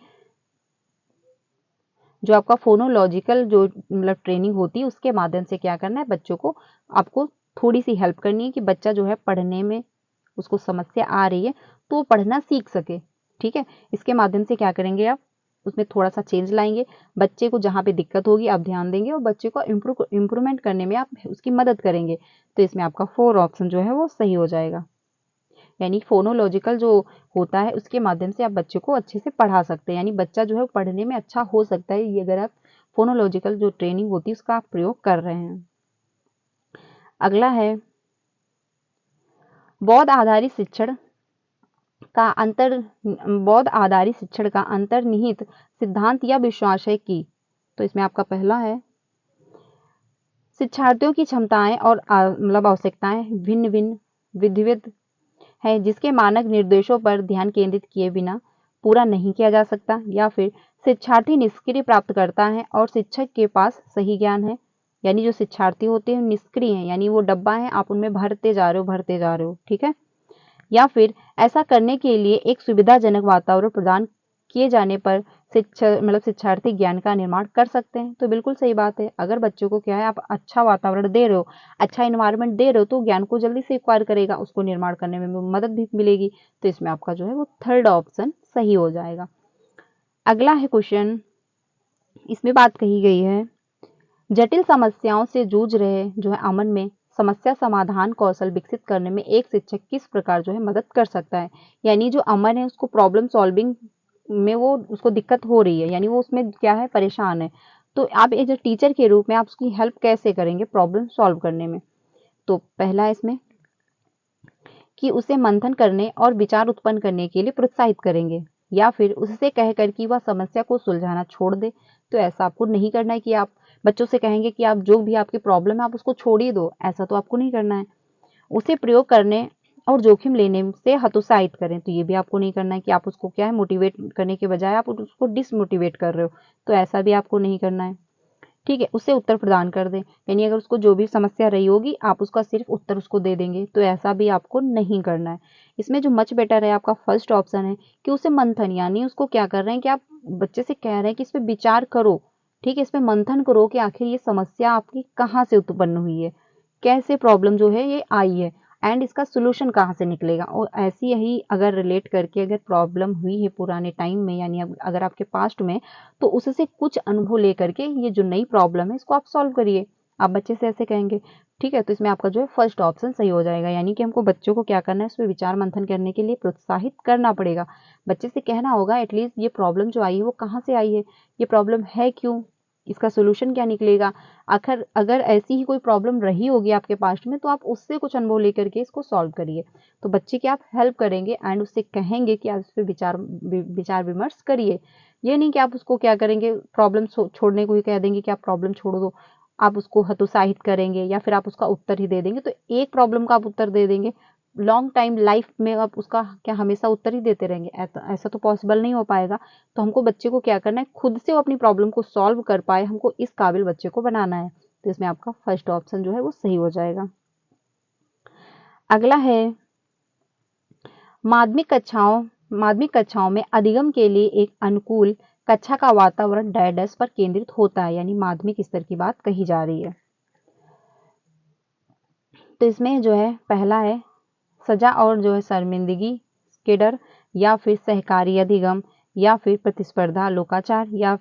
जो आपका फोनोलॉजिकल जो मतलब ट्रेनिंग होती है उसके माध्यम से क्या करना है बच्चों को, आपको थोड़ी सी हेल्प करनी है कि बच्चा जो है पढ़ने में उसको समस्या आ रही है तो वो पढ़ना सीख सके। ठीक है, इसके माध्यम से क्या करेंगे आप उसमें थोड़ा सा चेंज लाएंगे, बच्चे को जहाँ पे दिक्कत होगी आप ध्यान देंगे और बच्चे को इम्प्रूवमेंट करने में आप उसकी मदद करेंगे। तो इसमें आपका 4 ऑप्शन जो है वो सही हो जाएगा, यानी फोनोलॉजिकल जो होता है उसके माध्यम से आप बच्चे को अच्छे से पढ़ा सकते हैं, यानी बच्चा जो है पढ़ने में अच्छा हो सकता है, ये अगर आप फोनोलॉजिकल जो ट्रेनिंग होती है उसका आप प्रयोग कर रहे हैं। अगला है बौद्ध आधारित शिक्षण का अंतर्निहित सिद्धांत या विश्वास है कि, तो इसमें आपका पहला है शिक्षार्थियों की क्षमताएं और मतलब आवश्यकताएं भिन्न भिन्न विधिवत है जिसके मानक निर्देशों पर ध्यान केंद्रित किए बिना पूरा नहीं किया जा सकता, या फिर शिक्षार्थी निष्क्रिय प्राप्त करता है और शिक्षक के पास सही ज्ञान है, यानी जो शिक्षार्थी होते हैं निष्क्रिय हैं, यानी वो डब्बा है, आप उनमें भरते जा रहे हो, ठीक है। या फिर ऐसा करने के लिए एक सुविधाजनक वातावरण प्रदान किए जाने पर शिक्षार्थी ज्ञान का निर्माण कर सकते हैं। तो बिल्कुल सही बात है, अगर बच्चों को क्या है आप अच्छा वातावरण दे रहे हो, अच्छा इन्वायरमेंट दे रहे हो, तो ज्ञान को जल्दी से एक्वायर करेगा, उसको निर्माण करने में मदद भी मिलेगी। तो इसमें आपका जो है वो थर्ड ऑप्शन सही हो जाएगा। अगला है क्वेश्चन, इसमें बात कही गई है जटिल समस्याओं से जूझ रहे जो है अमन में समस्या समाधान कौशल विकसित करने में एक शिक्षक किस प्रकार जो है मदद कर सकता है। यानी जो अमन है उसको प्रॉब्लम सॉल्विंग में वो उसको दिक्कत हो रही है, यानी वो उसमें क्या है परेशान है, तो आप एज ए टीचर के रूप में आप उसकी हेल्प कैसे करेंगे प्रॉब्लम सॉल्व करने में। तो पहला इसमें कि उसे मंथन करने और विचार उत्पन्न करने के लिए प्रोत्साहित करेंगे, या फिर उससे कहकर कि वह समस्या को सुलझाना छोड़ दे। तो ऐसा आपको नहीं करना है कि आप बच्चों से कहेंगे कि आप जो भी आपकी प्रॉब्लम है आप उसको छोड़ ही दो, ऐसा तो आपको नहीं करना है। उसे प्रयोग करने और जोखिम लेने से हतोत्साहित करें, तो ये भी आपको नहीं करना है कि आप उसको क्या है मोटिवेट करने के बजाय आप उसको डिसमोटिवेट कर रहे हो, तो ऐसा भी आपको नहीं करना है, ठीक है। उससे उत्तर प्रदान कर दें, यानी अगर उसको जो भी समस्या रही होगी आप उसका सिर्फ उत्तर उसको दे देंगे, तो ऐसा भी आपको नहीं करना है। इसमें जो मच बेटर है आपका फर्स्ट ऑप्शन है कि उसे मंथन, यानी उसको क्या कर रहे हैं कि आप बच्चे से कह रहे हैं कि इस पर विचार करो, ठीक है, इस पर मंथन करो कि आखिर ये समस्या आपकी कहाँ से उत्पन्न हुई है, कैसे प्रॉब्लम जो है ये आई है, एंड इसका सोल्यूशन कहाँ से निकलेगा। और ऐसी ही अगर रिलेट करके अगर प्रॉब्लम हुई है पुराने टाइम में, यानी अगर आपके पास्ट में, तो उससे कुछ अनुभव लेकर के ये जो नई प्रॉब्लम है इसको आप सॉल्व करिए, आप बच्चे से ऐसे कहेंगे, ठीक है। तो इसमें आपका जो है फर्स्ट ऑप्शन सही हो जाएगा, यानी कि हमको बच्चों को क्या करना है इस पर विचार मंथन करने के लिए प्रोत्साहित करना पड़ेगा। बच्चे से कहना होगा एटलीस्ट ये प्रॉब्लम जो आई है वो कहाँ से आई है, ये प्रॉब्लम है क्यों, इसका सोल्यूशन क्या निकलेगा। आखिर अगर ऐसी ही कोई प्रॉब्लम रही होगी आपके पास्ट में तो आप उससे कुछ अनुभव लेकर के इसको सॉल्व करिए। तो बच्चे की आप हेल्प करेंगे एंड उससे कहेंगे कि आप इस पर विचार विमर्श करिए। ये नहीं कि आप उसको क्या करेंगे प्रॉब्लम छोड़ने को ही कह देंगे कि आप प्रॉब्लम छोड़ दो, आप उसको हतोत्साहित करेंगे या फिर आप उसका उत्तर ही दे देंगे, तो एक प्रॉब्लम का आप उत्तर दे देंगे, लॉन्ग टाइम लाइफ में आप उसका क्या हमेशा उत्तर ही देते रहेंगे, ऐसा तो पॉसिबल नहीं हो पाएगा। तो हमको बच्चे को क्या करना है खुद से वो अपनी प्रॉब्लम को सॉल्व कर पाए, हमको इस काबिल बच्चे को बनाना है। तो इसमें आपका फर्स्ट ऑप्शन जो है वो सही हो जाएगा। अगला है माध्यमिक कक्षाओं में अधिगम के लिए एक अनुकूल कक्षा का वातावरण डैश पर केंद्रित होता है, यानी माध्यमिक स्तर की बात कही जा रही है। तो इसमें जो है पहला है सजा और जो है शर्मिंदगी के डर, या फिर सहकारी अधिगम, या फिर प्रतिस्पर्धा लोकाचार, या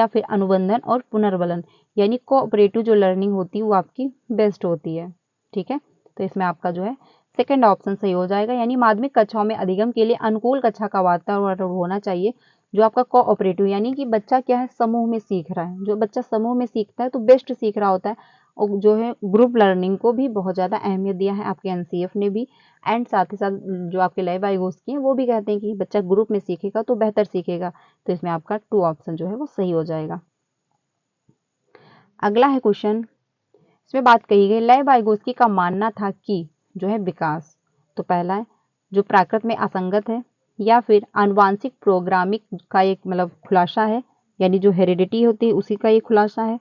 फिर अनुबंधन और पुनर्बलन, यानी कोऑपरेटिव जो लर्निंग होती है वो आपकी बेस्ट होती है, ठीक है। तो इसमें आपका जो है सेकंड ऑप्शन सही हो जाएगा, यानी माध्यमिक कक्षाओं में अधिगम के लिए अनुकूल कक्षा का वातावरण होना चाहिए जो आपका कोऑपरेटिव, यानी कि बच्चा क्या है समूह में सीख रहा है, जो बच्चा समूह में सीखता है तो बेस्ट सीख रहा होता है। और जो है ग्रुप लर्निंग को भी बहुत ज़्यादा अहमियत दिया है आपके एनसीएफ ने भी, एंड साथ ही साथ जो आपके लय बाइगोस की हैं वो भी कहते हैं कि बच्चा ग्रुप में सीखेगा तो बेहतर सीखेगा। तो इसमें आपका 2 ऑप्शन जो है वो सही हो जाएगा। अगला है क्वेश्चन, इसमें बात कही गई लय बाइगोस्की का मानना था कि जो है विकास, तो पहला है जो प्राकृत में असंगत है, या फिर आनुवांशिक प्रोग्रामिंग का एक खुलासा है, यानी जो हेरिडिटी होती है उसी का एक खुलासा है,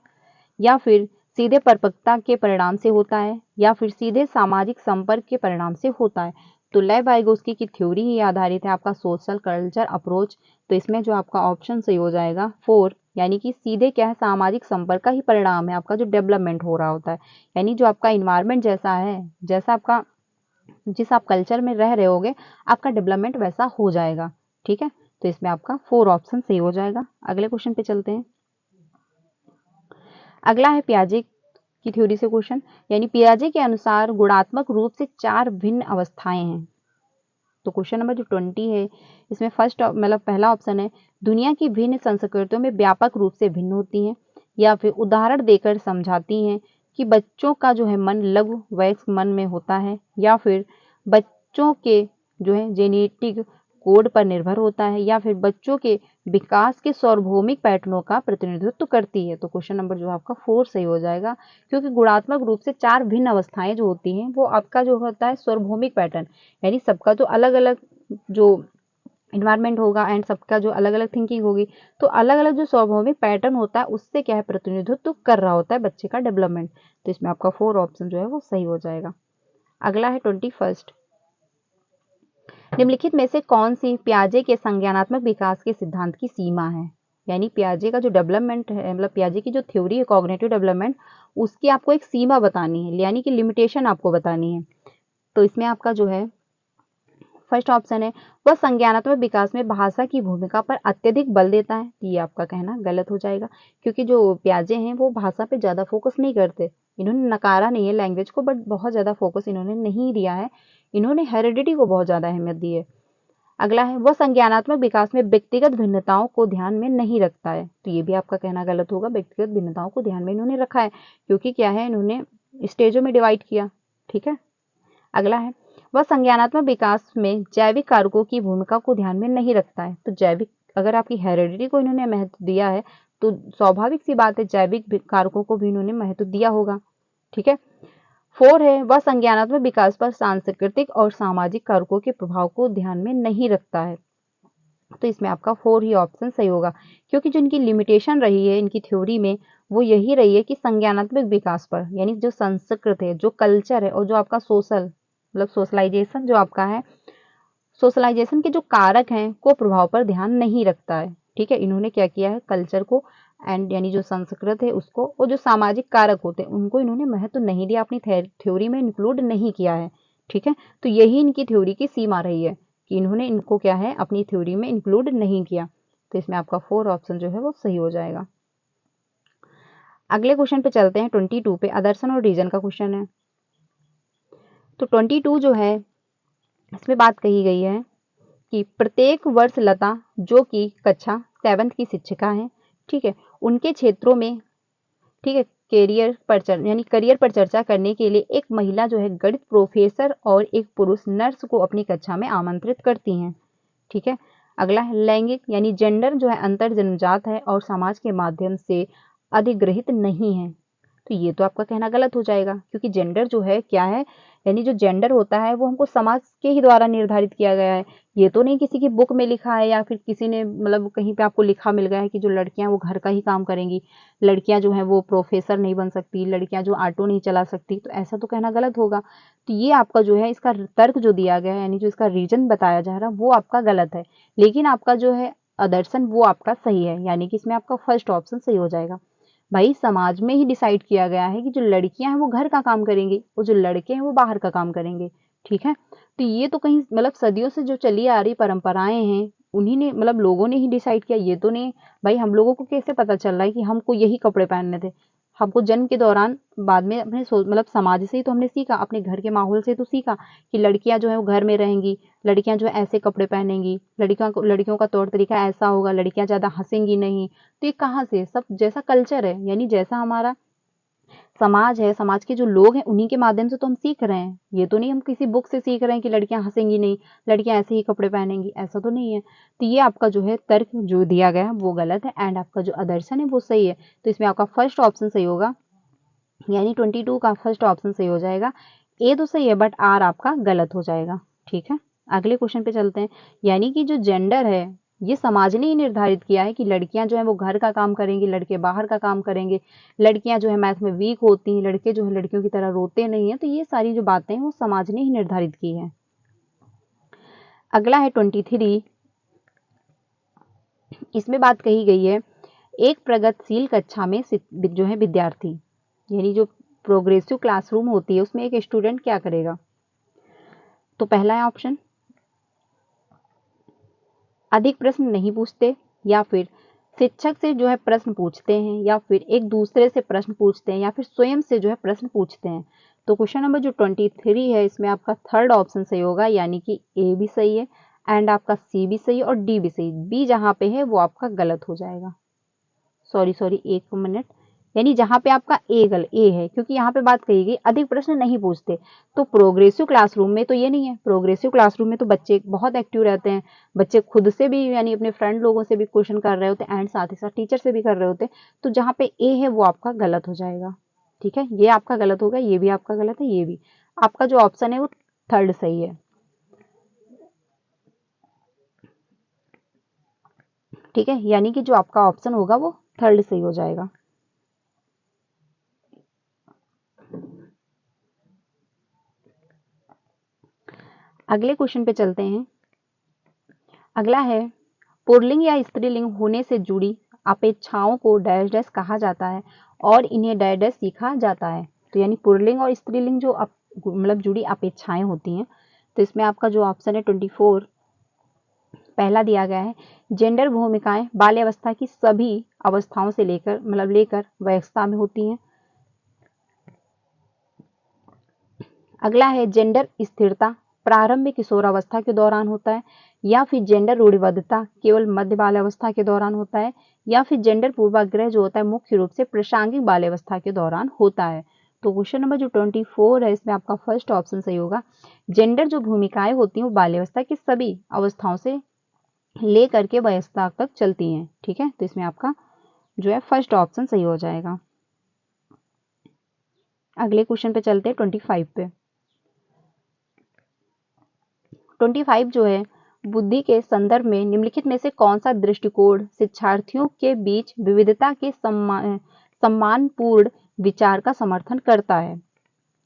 या फिर सीधे परिपक्वता के परिणाम से होता है, या फिर सीधे सामाजिक संपर्क के परिणाम से होता है। तो लय बाइगोस्की की थ्योरी ही आधारित है आपका सोशल कल्चर अप्रोच। तो इसमें जो आपका ऑप्शन सही हो जाएगा 4, यानी कि सीधे क्या है सामाजिक संपर्क का ही परिणाम है आपका जो डेवलपमेंट हो रहा होता है, यानी जो आपका इन्वायरमेंट जैसा है, जैसा आपका जिस आप कल्चर में रह रहे होगे आपका डेवलपमेंट वैसा हो जाएगा, ठीक है। तो इसमें आपका 4 ऑप्शन सही हो जाएगा। अगले क्वेश्चन पे चलते हैं। अगला है पियाजे की थ्योरी से क्वेश्चन, यानी पियाजे के अनुसार गुणात्मक रूप से 4 भिन्न अवस्थाएं हैं। तो क्वेश्चन नंबर जो 20 है इसमें फर्स्ट पहला ऑप्शन है दुनिया की भिन्न संस्कृतियों में व्यापक रूप से भिन्न होती हैं, या फिर उदाहरण देकर समझाती हैं कि बच्चों का जो है मन लघु वयस्क मन में होता है, या फिर बच्चों के जो है जेनेटिक कोड पर निर्भर होता है या फिर बच्चों के विकास के सार्वभौमिक पैटर्नों का प्रतिनिधित्व करती है। तो क्वेश्चन नंबर जो आपका 4 सही हो जाएगा, क्योंकि गुणात्मक रूप से 4 भिन्न अवस्थाएं जो होती हैं वो आपका जो होता है सार्वभौमिक पैटर्न, यानी सबका जो अलग अलग जो इन्वायरमेंट होगा एंड सबका जो अलग अलग थिंकिंग होगी, तो अलग अलग जो सार्वभौमिक पैटर्न होता है उससे क्या है प्रतिनिधित्व कर रहा होता है बच्चे का डेवलपमेंट। तो इसमें आपका 4 ऑप्शन जो है वो सही हो जाएगा। अगला है 21। निम्नलिखित में से कौन सी पियाजे के संज्ञानात्मक विकास के सिद्धांत की सीमा है? यानी पियाजे का जो डेवलपमेंट है, मतलब पियाजे की जो थ्योरी है कॉग्निटिव डेवलपमेंट, उसकी आपको एक सीमा बतानी है, यानी कि लिमिटेशन आपको बतानी है। तो इसमें आपका जो है फर्स्ट ऑप्शन है, वह संज्ञानात्मक विकास में भाषा की भूमिका पर अत्यधिक बल देता है। ये आपका कहना गलत हो जाएगा, क्योंकि जो पियाजे हैं वो भाषा पे ज़्यादा फोकस नहीं करते। इन्होंने नकारा नहीं है लैंग्वेज को, बट बहुत ज़्यादा फोकस इन्होंने नहीं दिया है। इन्होंने हेरिडिटी को बहुत ज़्यादा अहमियत दी है। अगला है, वह संज्ञानात्मक विकास में व्यक्तिगत भिन्नताओं को ध्यान में नहीं रखता है। तो ये भी आपका कहना गलत होगा, व्यक्तिगत भिन्नताओं को ध्यान में इन्होंने रखा है, क्योंकि क्या है, इन्होंने स्टेजों में डिवाइड किया। ठीक है। अगला है, वह संज्ञानात्मक विकास में जैविक कारकों की भूमिका को ध्यान में नहीं रखता है। तो जैविक, अगर आपकी हेरिडिटी को इन्होंने महत्व दिया है तो स्वाभाविक सी बात है जैविक कारकों को भी इन्होंने महत्व दिया होगा। ठीक है। 4 है, वह संज्ञानात्मक विकास पर सांस्कृतिक और सामाजिक कारकों के प्रभाव को ध्यान में नहीं रखता है। तो इसमें आपका 4 ही ऑप्शन सही होगा, क्योंकि जो इनकी लिमिटेशन रही है इनकी थ्योरी में वो यही रही है कि संज्ञानात्मक विकास पर, यानी जो संस्कृत है, जो कल्चर है और जो आपका सोशल, मतलब सोशलाइजेशन जो आपका है, सोशलाइजेशन के जो कारक हैं को प्रभाव पर ध्यान नहीं रखता है। ठीक है। इन्होंने क्या किया है, कल्चर को एंड यानी जो संस्कृत है उसको, और जो सामाजिक कारक होते हैं उनको इन्होंने महत्व नहीं दिया, अपनी थ्योरी में इंक्लूड नहीं किया है। ठीक है। तो यही इनकी थ्योरी की सीमा रही है कि इन्होंने इनको क्या है अपनी थ्योरी में इंक्लूड नहीं किया। तो इसमें आपका 4 ऑप्शन जो है वो सही हो जाएगा। अगले क्वेश्चन पे चलते हैं 22 पे, आदर्शन और रीजन का क्वेश्चन है। तो 22 जो है इसमें बात कही गई है कि प्रत्येक वर्ष लता, जो कि कक्षा 7th की शिक्षिका हैं, ठीक है, उनके क्षेत्रों में, ठीक है, करियर पर चर्चा करने के लिए एक महिला जो है गणित प्रोफेसर और एक पुरुष नर्स को अपनी कक्षा में आमंत्रित करती हैं। ठीक है। अगला है, लैंगिक यानी जेंडर जो है अंतर जन्मजात है और समाज के माध्यम से अधिग्रहित नहीं है। तो ये तो आपका कहना गलत हो जाएगा, क्योंकि जेंडर जो है क्या है, यानी जो जेंडर होता है वो हमको समाज के ही द्वारा निर्धारित किया गया है। ये तो नहीं किसी की बुक में लिखा है या फिर किसी ने मतलब कहीं पे आपको लिखा मिल गया है कि जो लड़कियां वो घर का ही काम करेंगी, लड़कियां जो है वो प्रोफेसर नहीं बन सकती, लड़कियां जो ऑटो नहीं चला सकती। तो ऐसा तो कहना गलत होगा। तो ये आपका जो है इसका तर्क जो दिया गया है, यानी जो इसका रीजन बताया जा रहा है वो आपका गलत है, लेकिन आपका जो है आदर्शन वो आपका सही है, यानी कि इसमें आपका फर्स्ट ऑप्शन सही हो जाएगा। भाई समाज में ही डिसाइड किया गया है कि जो लड़कियां हैं वो घर का काम करेंगी और जो लड़के हैं वो बाहर का काम करेंगे। ठीक है। तो ये तो कहीं मतलब सदियों से जो चली आ रही परंपराएं हैं उन्हीं ने, मतलब लोगों ने ही डिसाइड किया, ये तो नहीं भाई हम लोगों को कैसे पता चल रहा है कि हमको यही कपड़े पहनने थे। हमको जन्म के दौरान बाद में अपने मतलब समाज से ही तो हमने सीखा, अपने घर के माहौल से तो सीखा कि लड़कियां जो है वो घर में रहेंगी, लड़कियां जो है ऐसे कपड़े पहनेंगी, लड़कियों का तौर तरीका ऐसा होगा, लड़कियां ज्यादा हंसेंगी नहीं। तो ये कहाँ से, सब जैसा कल्चर है यानी जैसा हमारा समाज है, समाज के जो लोग हैं उन्हीं के माध्यम से तो हम सीख रहे हैं। ये तो नहीं हम किसी बुक से सीख रहे हैं कि लड़कियां हंसेंगी नहीं, लड़कियां ऐसे ही कपड़े पहनेंगी, ऐसा तो नहीं है। तो ये आपका जो है तर्क जो दिया गया है वो गलत है एंड आपका जो आदर्शन है वो सही है। तो इसमें आपका फर्स्ट ऑप्शन सही होगा, यानी 22 का फर्स्ट ऑप्शन सही हो जाएगा। ए तो सही है बट आर आपका गलत हो जाएगा। ठीक है। अगले क्वेश्चन पे चलते हैं, यानी कि जो जेंडर है ये समाज ने ही निर्धारित किया है कि लड़कियां जो है वो घर का काम करेंगी, लड़के बाहर का काम करेंगे, लड़कियां जो है मैथ में वीक होती हैं, लड़के जो है लड़कियों की तरह रोते नहीं है। तो ये सारी जो बातें हैं वो समाज ने ही निर्धारित की है। अगला है 23, इसमें बात कही गई है, एक प्रगतिशील कक्षा में जो है विद्यार्थी, यानी जो प्रोग्रेसिव क्लासरूम होती है उसमें एक स्टूडेंट क्या करेगा। तो पहला है ऑप्शन, अधिक प्रश्न नहीं पूछते, या फिर शिक्षक से जो है प्रश्न पूछते हैं, या फिर एक दूसरे से प्रश्न पूछते हैं, या फिर स्वयं से जो है प्रश्न पूछते हैं। तो क्वेश्चन नंबर जो 23 है इसमें आपका थर्ड ऑप्शन सही होगा, यानी कि ए भी सही है एंड आपका सी भी सही है और डी भी सही। बी जहाँ पे है वो आपका गलत हो जाएगा। सॉरी एक मिनट, यानी जहां पे आपका ए है, क्योंकि यहाँ पे बात कही गई अधिक प्रश्न नहीं पूछते। तो प्रोग्रेसिव क्लासरूम में तो ये नहीं है। प्रोग्रेसिव क्लासरूम में तो बच्चे बहुत एक्टिव रहते हैं, बच्चे खुद से भी यानी अपने फ्रेंड लोगों से भी क्वेश्चन कर रहे होते हैं एंड साथ ही साथ टीचर से भी कर रहे होते हैं। तो जहाँ पे ए है वो आपका गलत हो जाएगा। ठीक है, ये आपका गलत होगा, ये भी आपका गलत है, ये भी। आपका जो ऑप्शन है वो थर्ड सही है। ठीक है, यानी कि जो आपका ऑप्शन होगा वो थर्ड सही हो जाएगा। अगले क्वेश्चन पे चलते हैं। अगला है, पुल्लिंग या स्त्रीलिंग होने से जुड़ी अपेक्षाओं को डैश डैश कहा जाता है और इन्हें डैश डैश सीखा जाता है। तो यानी पुल्लिंग और स्त्रीलिंग जो मतलब जुड़ी अपेक्षाएं होती हैं। तो इसमें आपका जो ऑप्शन है 24 पहला दिया गया है। जेंडर भूमिकाएं बाल्यावस्था की सभी अवस्थाओं से लेकर वयस्कता में होती हैं। अगला है, जेंडर स्थिरता प्रारंभिक किशोरावस्था के दौरान होता है, या फिर जेंडर रूढ़िबद्धता केवल मध्य बाल्यावस्था के दौरान होता है, या फिर जेंडर पूर्वाग्रह जो होता है मुख्य रूप से प्रासंगिक बाल्यावस्था के दौरान होता है। तो क्वेश्चन नंबर जो 24 है इसमें आपका फर्स्ट ऑप्शन सही होगा। जेंडर जो भूमिकाएं होती हैं वो बाल्यावस्था की सभी अवस्थाओं से लेकर के वयस्कता तक चलती हैं। ठीक है, तो इसमें आपका जो है फर्स्ट ऑप्शन सही हो जाएगा। अगले क्वेश्चन पे चलते हैं 25 पे। 25 जो है, बुद्धि के संदर्भ में निम्नलिखित में से कौन सा दृष्टिकोण शिक्षार्थियों के बीच विविधता के सम्मानपूर्ण विचार का समर्थन करता है।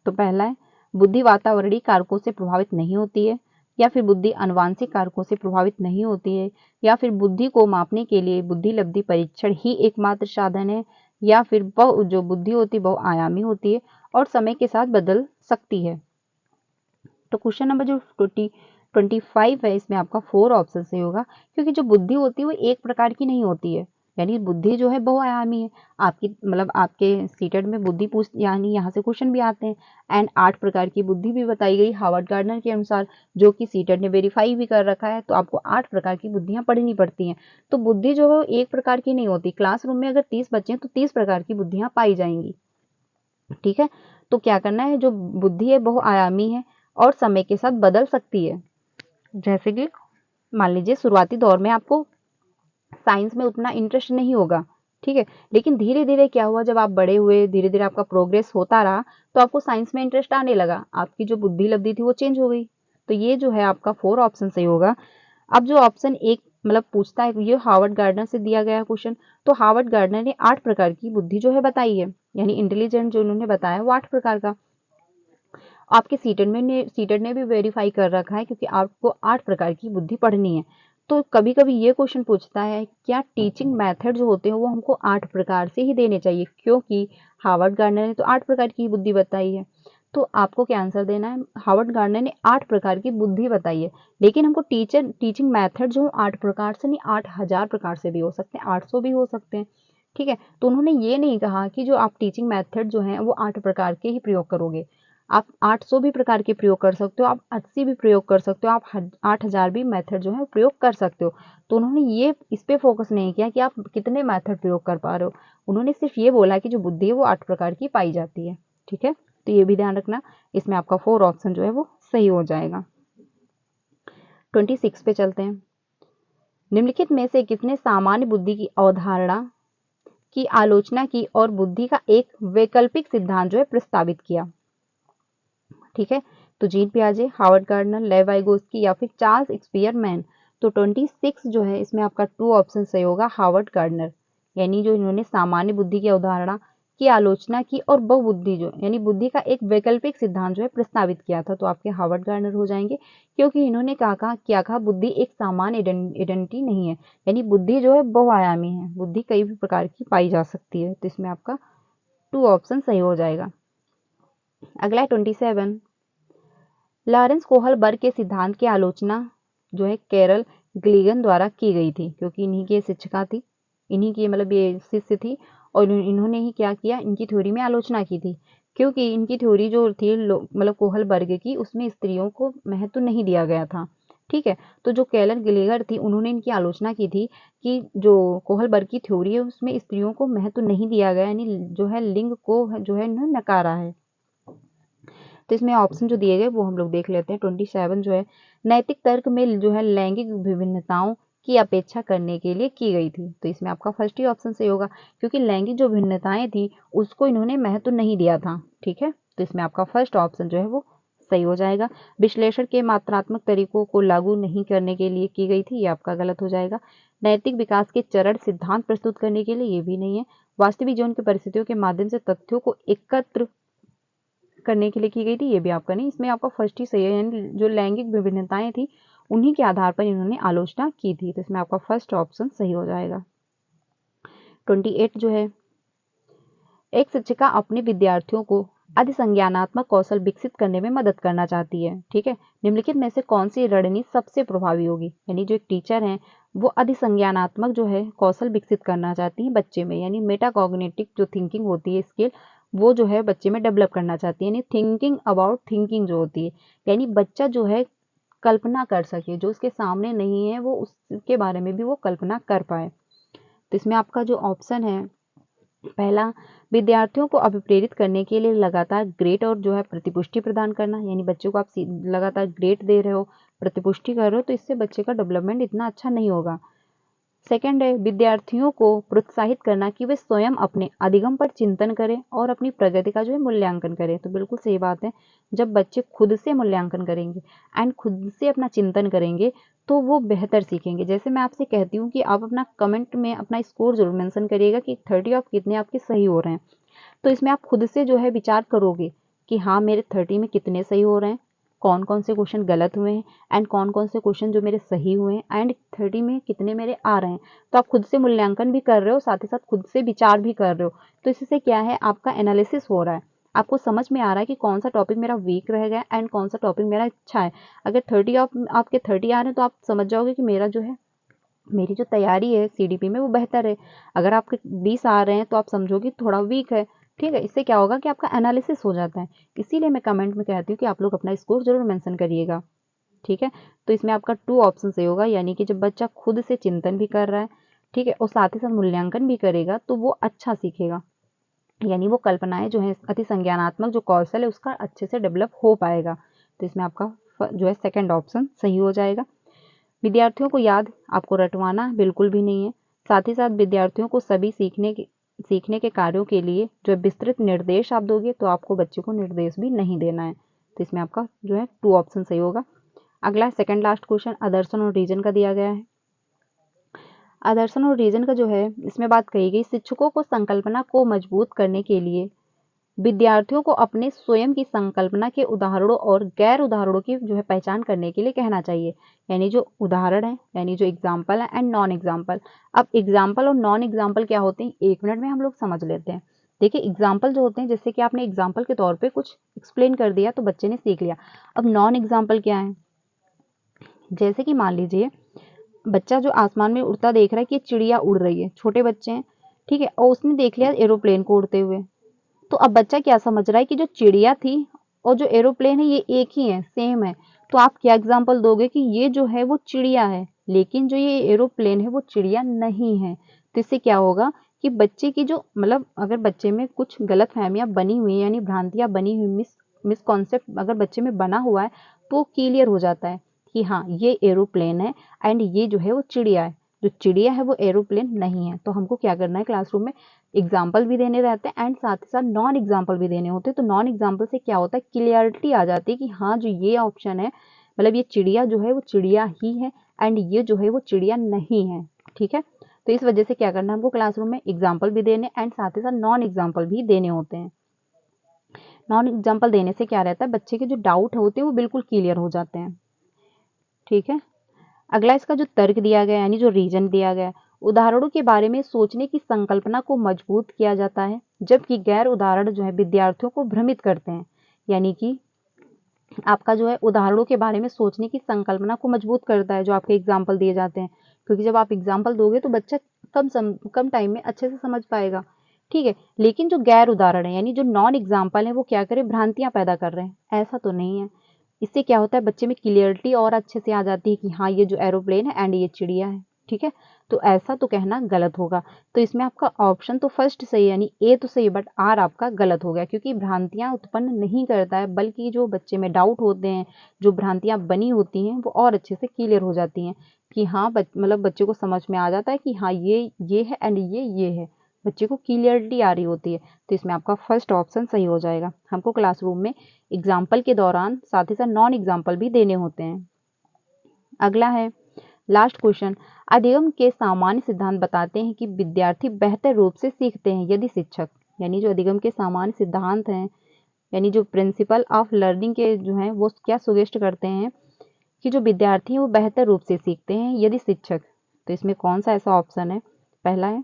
तो पहला है, बुद्धि वातावरणीय कारकों से प्रभावित नहीं होती है, या फिर बुद्धि आनुवंशिक कारकों से प्रभावित नहीं होती है, या फिर बुद्धि को मापने के लिए बुद्धि लब्धि परीक्षण ही एकमात्र साधन है, या फिर जो बुद्धि होती है बहुआयामी होती है और समय के साथ बदल सकती है। तो क्वेश्चन नंबर जो 25 है इसमें आपका 4 ऑप्शन सही होगा, क्योंकि जो बुद्धि होती है वो एक प्रकार की नहीं होती है, यानी बुद्धि जो है बहुआयामी है। आपकी मतलब आपके सीटेट में बुद्धि पूछ यानी यहाँ से क्वेश्चन भी आते हैं एंड 8 प्रकार की बुद्धि भी बताई गई हार्वर्ड गार्डनर के अनुसार, जो कि सीटेट ने वेरीफाई भी कर रखा है। तो आपको 8 प्रकार की बुद्धियां पढ़नी पड़ती हैं। तो बुद्धि जो है एक प्रकार की नहीं होती। क्लासरूम में अगर 30 बच्चे हैं तो 30 प्रकार की बुद्धियां पाई जाएंगी। ठीक है, तो क्या करना है, जो बुद्धि है बहुआयामी है और समय के साथ बदल सकती है। जैसे कि मान लीजिए शुरुआती दौर में आपको साइंस में उतना इंटरेस्ट नहीं होगा, ठीक है, लेकिन धीरे धीरे क्या हुआ, जब आप बड़े हुए धीरे धीरे आपका प्रोग्रेस होता रहा तो आपको साइंस में इंटरेस्ट आने लगा, आपकी जो बुद्धि लब्धि थी वो चेंज हो गई। तो ये जो है आपका 4 ऑप्शन सही होगा। अब जो ऑप्शन एक मतलब पूछता है, ये हार्वर्ड गार्डनर से दिया गया क्वेश्चन। तो हार्वर्ड गार्डनर ने 8 प्रकार की बुद्धि जो है बताई है, यानी इंटेलिजेंट जो उन्होंने बताया वो 8 प्रकार का। आपके सीटेट ने भी वेरीफाई कर रखा है, क्योंकि आपको 8 प्रकार की बुद्धि पढ़नी है। तो कभी कभी ये क्वेश्चन पूछता है, क्या टीचिंग मेथड जो होते हैं वो हमको 8 प्रकार से ही देने चाहिए, क्योंकि हार्वर्ड गार्डनर ने तो 8 प्रकार की बुद्धि बताई है। तो आपको क्या आंसर देना है, हार्वर्ड गार्डनर ने 8 प्रकार की बुद्धि बताई है, लेकिन हमको टीचिंग मेथड जो 8 प्रकार से नहीं, 8000 प्रकार से भी हो सकते हैं, 800 भी हो सकते हैं। ठीक है, तो उन्होंने ये नहीं कहा कि जो आप टीचिंग मेथड जो है वो 8 प्रकार के ही प्रयोग करोगे। आप 800 भी प्रकार के प्रयोग कर सकते हो, आप 80 भी प्रयोग कर सकते हो, आप 8000 भी मेथड जो है प्रयोग कर सकते हो। तो उन्होंने ये इस पे फोकस नहीं किया कि आप कितने मेथड प्रयोग कर पा रहे हो, उन्होंने सिर्फ ये बोला कि जो बुद्धि है वो 8 प्रकार की पाई जाती है। ठीक है, तो ये भी ध्यान रखना, इसमें आपका 4 ऑप्शन जो है वो सही हो जाएगा। 26 पे चलते हैं। निम्नलिखित में से किसने सामान्य बुद्धि की अवधारणा की आलोचना की और बुद्धि का एक वैकल्पिक सिद्धांत जो है प्रस्तावित किया। ठीक है, तो जीन पियाजे, हार्वर्ड गार्डनर, लेव वाइगोस्की या फिर चार्ल्स एक्सपियरमैन। तो 26 जो है इसमें आपका 2 ऑप्शन सही होगा, हार्वर्ड गार्डनर, यानी जो इन्होंने सामान्य बुद्धि की अवधारणा की आलोचना की और बहुबुद्धि जो यानी बुद्धि का एक वैकल्पिक सिद्धांत जो है प्रस्तावित किया था। तो आपके हार्वर्ड गार्डनर हो जाएंगे, क्योंकि इन्होंने क्या कहा, बुद्धि एक सामान्य आइडेंटिटी नहीं है, यानी बुद्धि जो है बहुआयामी है, बुद्धि कई भी प्रकार की पाई जा सकती है। तो इसमें आपका 2 ऑप्शन सही हो जाएगा। अगला है 27। लॉरेंस कोहलबर्ग के सिद्धांत की आलोचना जो है कैरल ग्लीगन द्वारा की गई थी, क्योंकि इन्हीं की शिक्षिका थी, इन्हीं की मतलब ये शिष्य थी, और इन्होंने ही क्या किया, इनकी थ्योरी में आलोचना की थी, क्योंकि इनकी थ्योरी जो थी मतलब कोहलबर्ग की, उसमें स्त्रियों को महत्व नहीं दिया गया था। ठीक है। तो जो केलन गिलेगर थी उन्होंने इनकी आलोचना की थी कि जो कोहलबर्ग की थ्योरी है उसमें स्त्रियों को महत्व नहीं दिया गया, यानी जो है लिंग को जो है इन्होंने नकारा है। तो इसमें ऑप्शन जो दिए गए वो हम लोग देख लेते हैं। 27 जो है नैतिक तर्क में जो है लैंगिक विभिन्नताओं की अपेक्षा करने के लिए की गई थी। तो इसमें आपका फर्स्ट ही ऑप्शन सही होगा, क्योंकि लैंगिक जो भिन्नताएं थी उसको इन्होंने महत्व नहीं दिया था। ठीक है, तो इसमें आपका फर्स्ट ऑप्शन जो है वो सही हो जाएगा। विश्लेषण के मात्रात्मक तरीकों को लागू नहीं करने के लिए की गई थी, ये आपका गलत हो जाएगा। नैतिक विकास के चरण सिद्धांत प्रस्तुत करने के लिए, ये भी नहीं है। वास्तविक जीवन की परिस्थितियों के माध्यम से तथ्यों को एकत्र करने के लिए की गई थी, ये भी आपका नहीं। इसमें आपका फर्स्ट ही सही है, यानी जो लैंगिक विभिन्नताएं थी उन्हीं के आधार पर इन्होंने आलोचना की थी। तो इसमें आपका फर्स्ट ऑप्शन सही हो जाएगा। 28 जो है एक शिक्षिका अपने विद्यार्थियों को अधिसंज्ञानात्मक कौशल विकसित करने में मदद करना चाहती है। ठीक है, निम्नलिखित में से कौन सी रणनीति सबसे प्रभावी होगी? यानी जो एक टीचर है वो अधिसंज्ञानात्मक जो है कौशल विकसित करना चाहती है बच्चे में, यानी मेटाकॉग्निटिव जो थिंकिंग होती है स्किल, वो जो है बच्चे में डेवलप करना चाहती है, यानी थिंकिंग अबाउट थिंकिंग जो होती है, यानी बच्चा जो है कल्पना कर सके, जो उसके सामने नहीं है वो उसके बारे में भी वो कल्पना कर पाए। तो इसमें आपका जो ऑप्शन है पहला, विद्यार्थियों को अभिप्रेरित करने के लिए लगातार ग्रेड और जो है प्रतिपुष्टि प्रदान करना, यानी बच्चों को आप लगातार ग्रेड दे रहे हो, प्रतिपुष्टि कर रहे हो, तो इससे बच्चे का डेवलपमेंट इतना अच्छा नहीं होगा। सेकंड है विद्यार्थियों को प्रोत्साहित करना कि वे स्वयं अपने अधिगम पर चिंतन करें और अपनी प्रगति का जो है मूल्यांकन करें। तो बिल्कुल सही बात है, जब बच्चे खुद से मूल्यांकन करेंगे एंड खुद से अपना चिंतन करेंगे तो वो बेहतर सीखेंगे। जैसे मैं आपसे कहती हूँ कि आप अपना कमेंट में अपना स्कोर जरूर मेंशन करिएगा कि 30 ऑफ कितने आपके सही हो रहे हैं। तो इसमें आप खुद से जो है विचार करोगे कि हाँ मेरे 30 में कितने सही हो रहे हैं, कौन कौन से क्वेश्चन गलत हुए हैं एंड कौन कौन से क्वेश्चन जो मेरे सही हुए हैं एंड 30 में कितने मेरे आ रहे हैं। तो आप खुद से मूल्यांकन भी कर रहे हो, साथ ही साथ खुद से विचार भी कर रहे हो। तो इससे क्या है, आपका एनालिसिस हो रहा है, आपको समझ में आ रहा है कि कौन सा टॉपिक मेरा वीक रह गया एंड कौन सा टॉपिक मेरा अच्छा है। अगर 30 आपके 30 आ रहे हैं तो आप समझ जाओगे कि मेरा जो है मेरी जो तैयारी है सीडीपी में वो बेहतर है। अगर आपके 20 आ रहे हैं तो आप समझोगे थोड़ा वीक है। ठीक है, इससे क्या होगा कि आपका एनालिसिस हो जाता है। इसीलिए मैं कमेंट में कहती हूँ कि आप लोग अपना स्कोर जरूर मेंशन करिएगा। ठीक है, तो इसमें आपका 2 ऑप्शन सही होगा, यानी कि जब बच्चा खुद से चिंतन भी कर रहा है, ठीक है, और साथ ही साथ मूल्यांकन भी करेगा तो वो अच्छा सीखेगा, यानी वो कल्पनाएं जो है अति संज्ञानात्मक जो कौशल है उसका अच्छे से डेवलप हो पाएगा। तो इसमें आपका जो है सेकंड ऑप्शन सही हो जाएगा। विद्यार्थियों को याद आपको रटवाना बिल्कुल भी नहीं है। साथ ही साथ विद्यार्थियों को सभी सीखने के कार्यों के लिए जो विस्तृत निर्देश आप दोगे तो आपको बच्चे को निर्देश भी नहीं देना है। तो इसमें आपका जो है 2 ऑप्शन सही होगा। अगला सेकंड लास्ट क्वेश्चन आदर्शन और रीजन का दिया गया है। आदर्शन और रीजन का जो है इसमें बात कही गई, शिक्षकों को संकल्पना को मजबूत करने के लिए विद्यार्थियों को अपने स्वयं की संकल्पना के उदाहरणों और गैर उदाहरणों की जो है पहचान करने के लिए कहना चाहिए। यानी जो उदाहरण है, यानी जो एग्जाम्पल है एंड नॉन एग्जाम्पल। अब एग्जाम्पल और नॉन एग्जाम्पल क्या होते हैं 1 मिनट में हम लोग समझ लेते हैं। देखिए एग्जाम्पल जो होते हैं, जैसे कि आपने एग्जाम्पल के तौर पे कुछ एक्सप्लेन कर दिया तो बच्चे ने सीख लिया। अब नॉन एग्जाम्पल क्या है, जैसे कि मान लीजिए बच्चा जो आसमान में उड़ता देख रहा है कि चिड़िया उड़ रही है, छोटे बच्चे हैं, ठीक है, और उसने देख लिया एरोप्लेन को उड़ते हुए। तो अब बच्चा क्या समझ रहा है कि जो चिड़िया थी और जो एरोप्लेन है ये एक ही है, सेम है। तो आप क्या एग्जाम्पल दोगे कि ये जो है वो चिड़िया है, लेकिन जो ये एरोप्लेन है वो चिड़िया नहीं है। तो इससे क्या होगा कि बच्चे की जो मतलब अगर बच्चे में कुछ गलत फहमियां बनी हुई यानी भ्रांतियां बनी हुई, मिसकॉन्सेप्ट अगर बच्चे में बना हुआ है तो क्लियर हो जाता है कि हाँ ये एरोप्लेन है एंड ये जो है वो चिड़िया है, जो चिड़िया है वो एरोप्लेन नहीं है। तो हमको क्या करना है, क्लासरूम में एग्जाम्पल भी देने रहते हैं एंड साथ ही साथ नॉन एग्जाम्पल भी देने होते हैं। तो नॉन एग्जाम्पल से क्या होता है, क्लियरिटी आ जाती है कि हाँ जो ये ऑप्शन है मतलब ये चिड़िया जो है वो चिड़िया ही है एंड ये जो है वो चिड़िया नहीं है। ठीक है, तो इस वजह से क्या करना है हमको क्लासरूम में एग्जाम्पल भी देने एंड साथ ही साथ नॉन एग्जाम्पल भी देने होते हैं। नॉन एग्जाम्पल देने से क्या रहता है, बच्चे के जो डाउट होते हैं वो बिल्कुल क्लियर हो जाते हैं। ठीक है, अगला इसका जो तर्क दिया गया यानी जो रीजन दिया गया, उदाहरणों के बारे में सोचने की संकल्पना को मजबूत किया जाता है जबकि गैर उदाहरण जो है विद्यार्थियों को भ्रमित करते हैं। यानी कि आपका जो है उदाहरणों के बारे में सोचने की संकल्पना को मजबूत करता है जो आपके एग्जाम्पल दिए जाते हैं, क्योंकि जब आप एग्जाम्पल दोगे तो बच्चा कम टाइम में अच्छे से समझ पाएगा। ठीक है, लेकिन जो गैर उदाहरण है यानी जो नॉन एग्जाम्पल है वो क्या करे, भ्रांतियां पैदा कर रहे हैं, ऐसा तो नहीं है। इससे क्या होता है, बच्चे में क्लियरिटी और अच्छे से आ जाती है कि हाँ ये जो एरोप्लेन है एंड ये चिड़िया है, ठीक है। तो ऐसा तो कहना गलत होगा। तो इसमें आपका ऑप्शन तो फर्स्ट सही है, यानी ए तो सही है, बट आर आपका गलत हो गया, क्योंकि भ्रांतियां उत्पन्न नहीं करता है, बल्कि जो बच्चे में डाउट होते हैं, जो भ्रांतियां बनी होती हैं, वो और अच्छे से क्लियर हो जाती हैं कि हाँ मतलब बच्चे को समझ में आ जाता है कि हाँ ये है एंड ये है, बच्चे को क्लियरिटी आ रही होती है। तो इसमें आपका फर्स्ट ऑप्शन सही हो जाएगा। हमको क्लासरूम में एग्जाम्पल के दौरान साथ ही साथ नॉन एग्जाम्पल भी देने होते हैं। अगला है लास्ट क्वेश्चन, अधिगम के सामान्य सिद्धांत बताते हैं कि विद्यार्थी बेहतर रूप से सीखते हैं यदि शिक्षक, यानी जो अधिगम के सामान्य सिद्धांत हैं, यानी जो प्रिंसिपल ऑफ लर्निंग के जो हैं वो क्या सुगेस्ट करते हैं कि जो विद्यार्थी हैं वो बेहतर रूप से सीखते हैं यदि शिक्षक। तो इसमें कौन सा ऐसा ऑप्शन है? पहला है,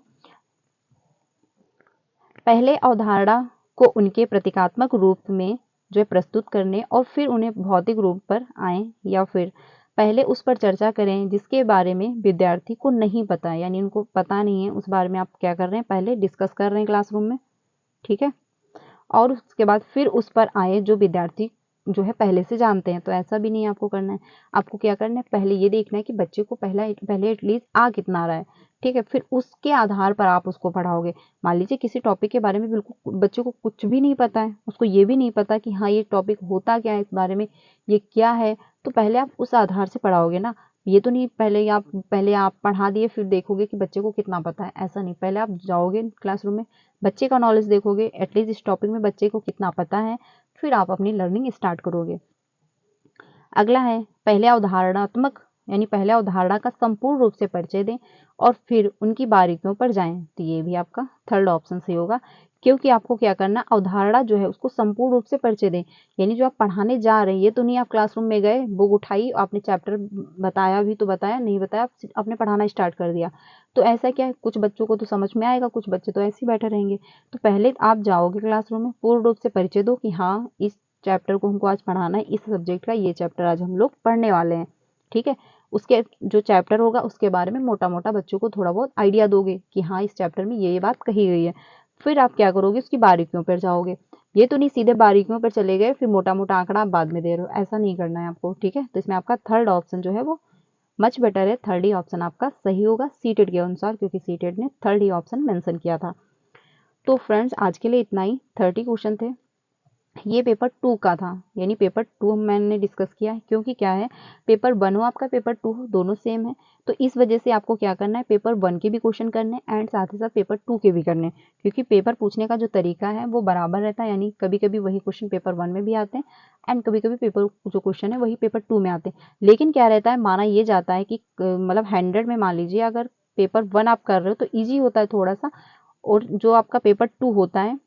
पहले अवधारणा को उनके प्रतीकात्मक रूप में जो है प्रस्तुत करने और फिर उन्हें भौतिक रूप पर आए, या फिर पहले उस पर चर्चा करें जिसके बारे में विद्यार्थी को नहीं पता है, यानी उनको पता नहीं है उस बारे में, आप क्या कर रहे हैं, पहले डिस्कस कर रहे हैं क्लासरूम में, ठीक है, और उसके बाद फिर उस पर आए जो विद्यार्थी जो है पहले से जानते हैं। तो ऐसा भी नहीं आपको करना है, आपको क्या करना है, पहले ये देखना है कि बच्चे को पहले एटलीस्ट आ कितना रहा है, ठीक है, फिर उसके आधार पर आप उसको पढ़ाओगे। मान लीजिए किसी टॉपिक के बारे में बिल्कुल बच्चे को कुछ भी नहीं पता है, उसको ये भी नहीं पता कि हाँ ये टॉपिक होता क्या है, इस बारे में ये क्या है, तो पहले आप उस आधार से पढ़ाओगे ना। ये तो नहीं पहले आप पढ़ा दिए फिर देखोगे कि बच्चे को कितना पता है, ऐसा नहीं। पहले आप जाओगे क्लासरूम में, बच्चे का नॉलेज देखोगे, एटलीस्ट इस टॉपिक में बच्चे को कितना पता है, फिर आप अपनी लर्निंग स्टार्ट करोगे। अगला है, पहले अवधारणात्मक यानी पहले अवधारणा का संपूर्ण रूप से परिचय दें और फिर उनकी बारीकियों पर जाएं। तो ये भी आपका थर्ड ऑप्शन सही होगा, क्योंकि आपको क्या करना, अवधारणा जो है उसको संपूर्ण रूप से परिचय दें, यानी जो आप पढ़ाने जा रहे हैं, ये तो नहीं आप क्लासरूम में गए, बुक उठाई, आपने चैप्टर बताया भी तो बताया, नहीं बताया आपने पढ़ाना स्टार्ट कर दिया। तो ऐसा क्या है, कुछ बच्चों को तो समझ में आएगा, कुछ बच्चे तो ऐसे ही बैठे रहेंगे। तो पहले आप जाओगे क्लासरूम में, पूर्ण रूप से परिचय दो कि हाँ इस चैप्टर को हमको आज पढ़ाना है, इस सब्जेक्ट का ये चैप्टर आज हम लोग पढ़ने वाले हैं, ठीक है। उसके जो चैप्टर होगा उसके बारे में मोटा मोटा बच्चों को थोड़ा बहुत आइडिया दोगे कि हाँ इस चैप्टर में ये बात कही गई है। फिर आप क्या करोगे, उसकी बारीकियों पर जाओगे। ये तो नहीं सीधे बारीकियों पर चले गए फिर मोटा मोटा आंकड़ा आप बाद में दे रहे हो, ऐसा नहीं करना है आपको, ठीक है। तो इसमें आपका थर्ड ऑप्शन जो है वो मच बेटर है, थर्ड ही ऑप्शन आपका सही होगा सीटेड के अनुसार, क्योंकि सीटेड ने थर्ड ही ऑप्शन मेंशन किया था। तो फ्रेंड्स आज के लिए इतना ही, 30 क्वेश्चन थे। ये पेपर 2 का था, यानी पेपर 2 मैंने डिस्कस किया है, क्योंकि क्या है, पेपर 1 हो आपका, पेपर 2 हो, दोनों सेम है। तो इस वजह से आपको क्या करना है, पेपर 1 के भी क्वेश्चन करने एंड साथ ही साथ पेपर 2 के भी करने, क्योंकि पेपर पूछने का जो तरीका है वो बराबर रहता है, यानी कभी कभी वही क्वेश्चन पेपर 1 में भी आते हैं एंड कभी कभी पेपर जो क्वेश्चन है वही पेपर 2 में आते हैं। लेकिन क्या रहता है, माना ये जाता है कि मतलब 100 में मान लीजिए अगर पेपर 1 आप कर रहे हो तो ईजी होता है थोड़ा सा, और जो आपका पेपर 2 होता है,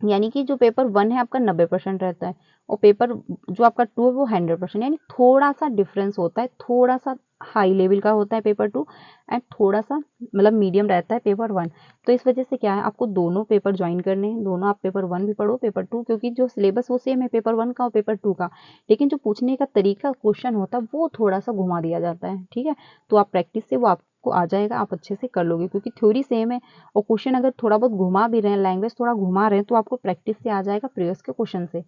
यानी कि जो पेपर 1 है आपका 90% रहता है और पेपर जो आपका 2 है वो 100%, यानी थोड़ा सा डिफरेंस होता है, थोड़ा सा हाई लेवल का होता है पेपर 2 एंड थोड़ा सा मतलब मीडियम रहता है पेपर 1। तो इस वजह से क्या है, आपको दोनों पेपर ज्वाइन करने हैं, दोनों आप पेपर 1 भी पढ़ो पेपर 2, क्योंकि जो सिलेबस वो सेम है पेपर 1 का और पेपर 2 का, लेकिन जो पूछने का तरीका क्वेश्चन होता है वो थोड़ा सा घुमा दिया जाता है, ठीक है। तो आप प्रैक्टिस से वो आपको आ जाएगा, आप अच्छे से कर लोगे, क्योंकि थ्योरी सेम है और क्वेश्चन अगर थोड़ा बहुत घुमा भी रहे हैं, लैंग्वेज थोड़ा घुमा रहे हैं, तो आपको प्रैक्टिस से आ जाएगा प्रीवियस के क्वेश्चन से,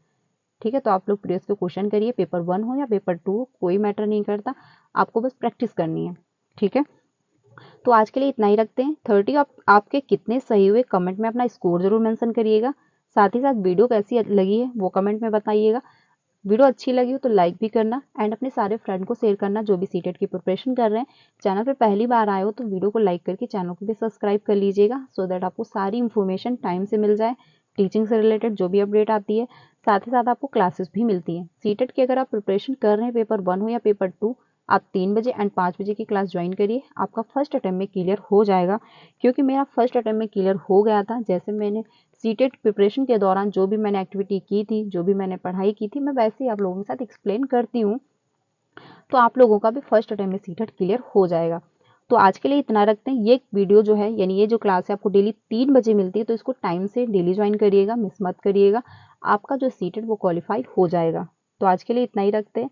ठीक है। तो आप लोग प्रीवियस के क्वेश्चन करिए, पेपर 1 हो या पेपर 2 हो कोई मैटर नहीं करता, आपको बस प्रैक्टिस करनी है, ठीक है। तो आज के लिए इतना ही रखते हैं। 30 आपके कितने सही हुए कमेंट में अपना स्कोर जरूर मेंशन करिएगा, साथ ही साथ वीडियो कैसी लगी है वो कमेंट में बताइएगा। वीडियो अच्छी लगी हो तो लाइक भी करना एंड अपने सारे फ्रेंड को शेयर करना जो भी सीटेट की प्रिपरेशन कर रहे हैं। चैनल पे पहली बार आए हो तो वीडियो को लाइक करके चैनल को भी सब्सक्राइब कर लीजिएगा, सो दैट आपको सारी इन्फॉर्मेशन टाइम से मिल जाए, टीचिंग से रिलेटेड जो भी अपडेट आती है, साथ ही साथ आपको क्लासेस भी मिलती हैं। सीटेट की अगर आप प्रिपरेशन कर रहे हैं पेपर 1 हो या पेपर 2, आप 3 बजे एंड 5 बजे की क्लास ज्वाइन करिए, आपका फर्स्ट अटेम्प्ट में क्लियर हो जाएगा, क्योंकि मेरा फर्स्ट अटेम्प्ट में क्लियर हो गया था। जैसे मैंने सीटेट प्रिपरेशन के दौरान जो भी मैंने एक्टिविटी की थी, जो भी मैंने पढ़ाई की थी, मैं वैसे ही आप लोगों के साथ एक्सप्लेन करती हूँ, तो आप लोगों का भी फर्स्ट अटेम्प्ट में सीटेट क्लियर हो जाएगा। तो आज के लिए इतना रखते हैं। ये वीडियो जो है यानी ये जो क्लास है आपको डेली 3 बजे मिलती है, तो इसको टाइम से डेली ज्वाइन करिएगा, मिस मत करिएगा, आपका जो सीटेट वो क्वालिफाई हो जाएगा। तो आज के लिए इतना ही रखते हैं।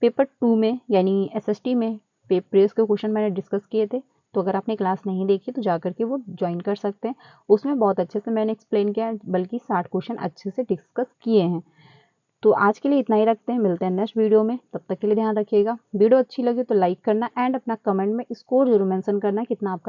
पेपर 2 में यानी एसएसटी में प्रीवियस के क्वेश्चन मैंने डिस्कस किए थे, तो अगर आपने क्लास नहीं देखी तो जाकर के वो ज्वाइन कर सकते हैं, उसमें बहुत अच्छे से मैंने एक्सप्लेन किया है, बल्कि 60 क्वेश्चन अच्छे से डिस्कस किए हैं। तो आज के लिए इतना ही रखते हैं, मिलते हैं नेक्स्ट वीडियो में। तब तक के लिए ध्यान रखिएगा। वीडियो अच्छी लगी तो लाइक करना एंड अपना कमेंट में स्कोर जरूर मेंशन करना कितना आपका